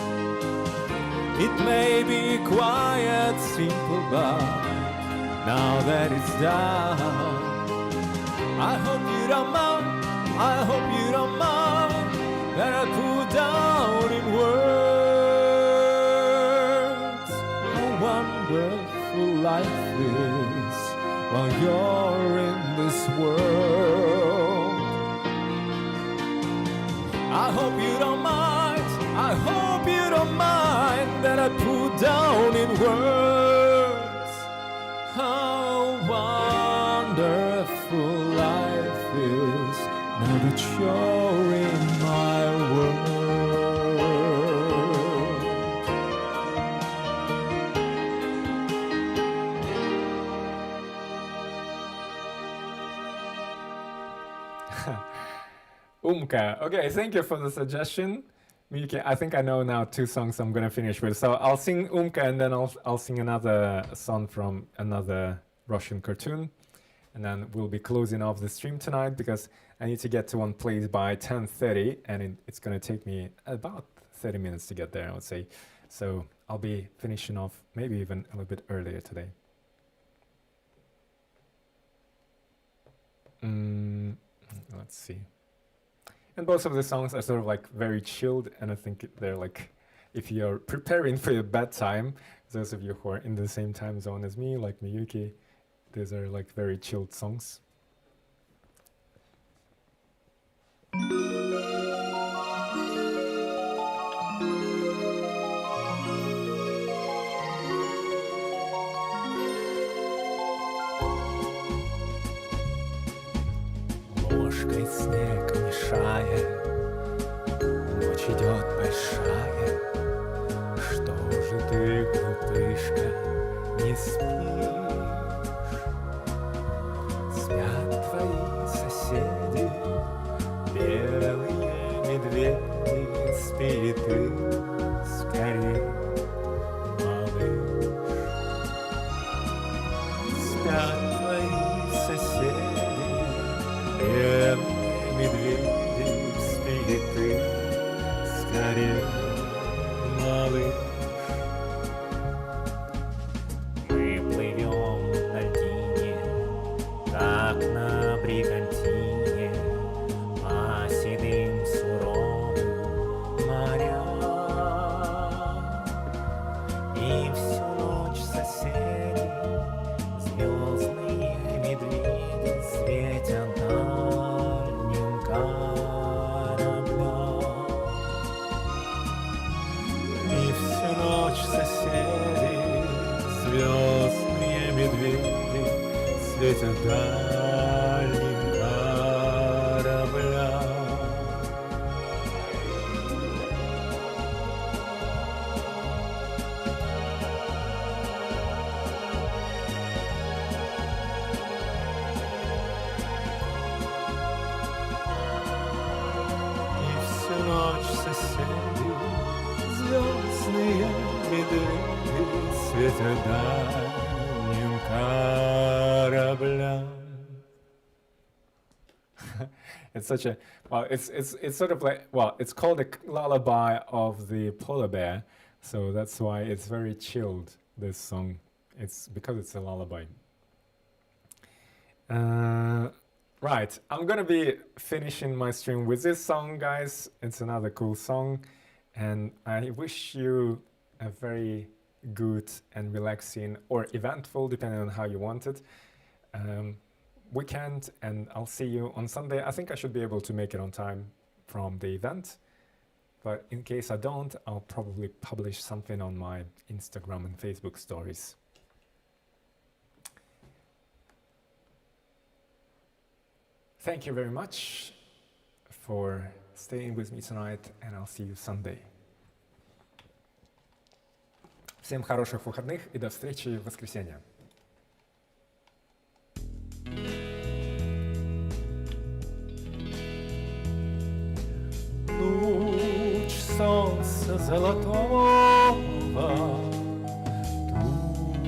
It may be quiet, simple, but now that it's done, I hope you don't mind, I hope you don't mind that I put down in words how wonderful life is while you're in this world. I hope you don't mind, I hope you don't mind that I put down in words how wonderful life is now that you're in my world. 𝐒𝐚𝐬𝐜. Okay, thank you for the suggestion. I think I know now 2 songs I'm gonna finish with. So I'll sing 𝐒𝐚𝐬𝐜 and then I'll sing another song from another Russian cartoon. And then we'll be closing off the stream tonight because I need to get to one place by 10:30 and it's gonna take me about 30 minutes to get there, I would say. So I'll be finishing off maybe even a little bit earlier today. Let's see. And both of the songs are sort of like very chilled, and I think they're like, if you're preparing for your bedtime, those of you who are in the same time zone as me, like Miyuki, these are like very chilled songs. Ложкой снег мешая, ночь идет большая. Что же ты, глупышка, не спишь? Спят твои соседи, белые медведи. Спи ты скорей, малыш. как на бригантине по седым суровым морям. И всю ночь соседи, звездные медведи, светят дальним кораблям. И всю ночь соседи, звездные медведи, светят дальним кораблям. И всю ночь соседи, звездные медведи, светят дальним кораблям. It's such a it's sort of like, well, it's called the lullaby of the polar bear, so that's why it's very chilled, this song. It's because it's a lullaby. Right, I'm gonna be finishing my stream with this song, guys. It's another cool song, and I wish you a very good and relaxing or eventful, depending on how you want it, weekend, and I'll see you on Sunday. I think I should be able to make it on time from the event, but in case I don't, I'll probably publish something on my Instagram and Facebook stories. Thank you very much for staying with me tonight, and I'll see you Sunday. Всем хороших выходных и до встречи в воскресенье. Луч солнца золотого,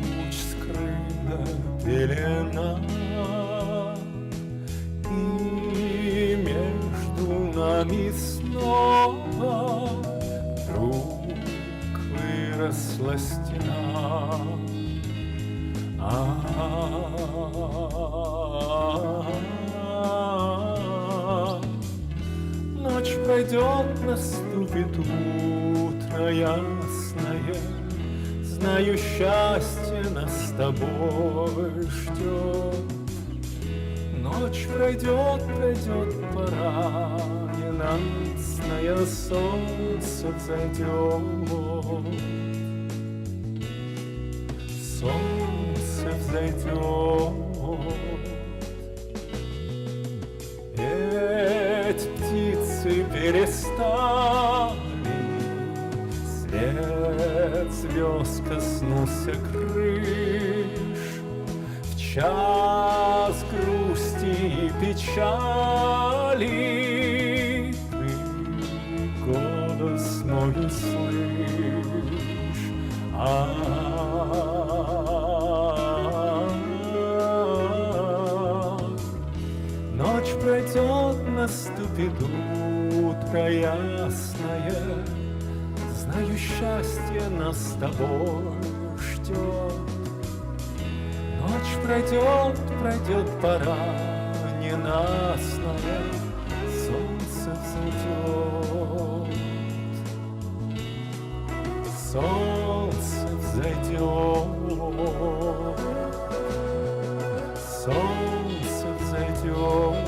туч скрыта пелена, и между нами снова вдруг выросла стена. Ночь пройдет, наступит утро ясное, знаю, счастье нас с тобой ждет. Ночь пройдет, пройдет пора, ненастное солнце взойдет. Солнце взойдет. Петь птицы перестали, свет звезд коснулся крыш. В час грусти и печали ты голос мой услышь. Ночь пройдет, наступит утро ясное, знаю, счастье нас с тобой ждет. Ночь пройдет, пройдет пора ненастная, солнце взойдет. Солнце взойдет. Солнце взойдет.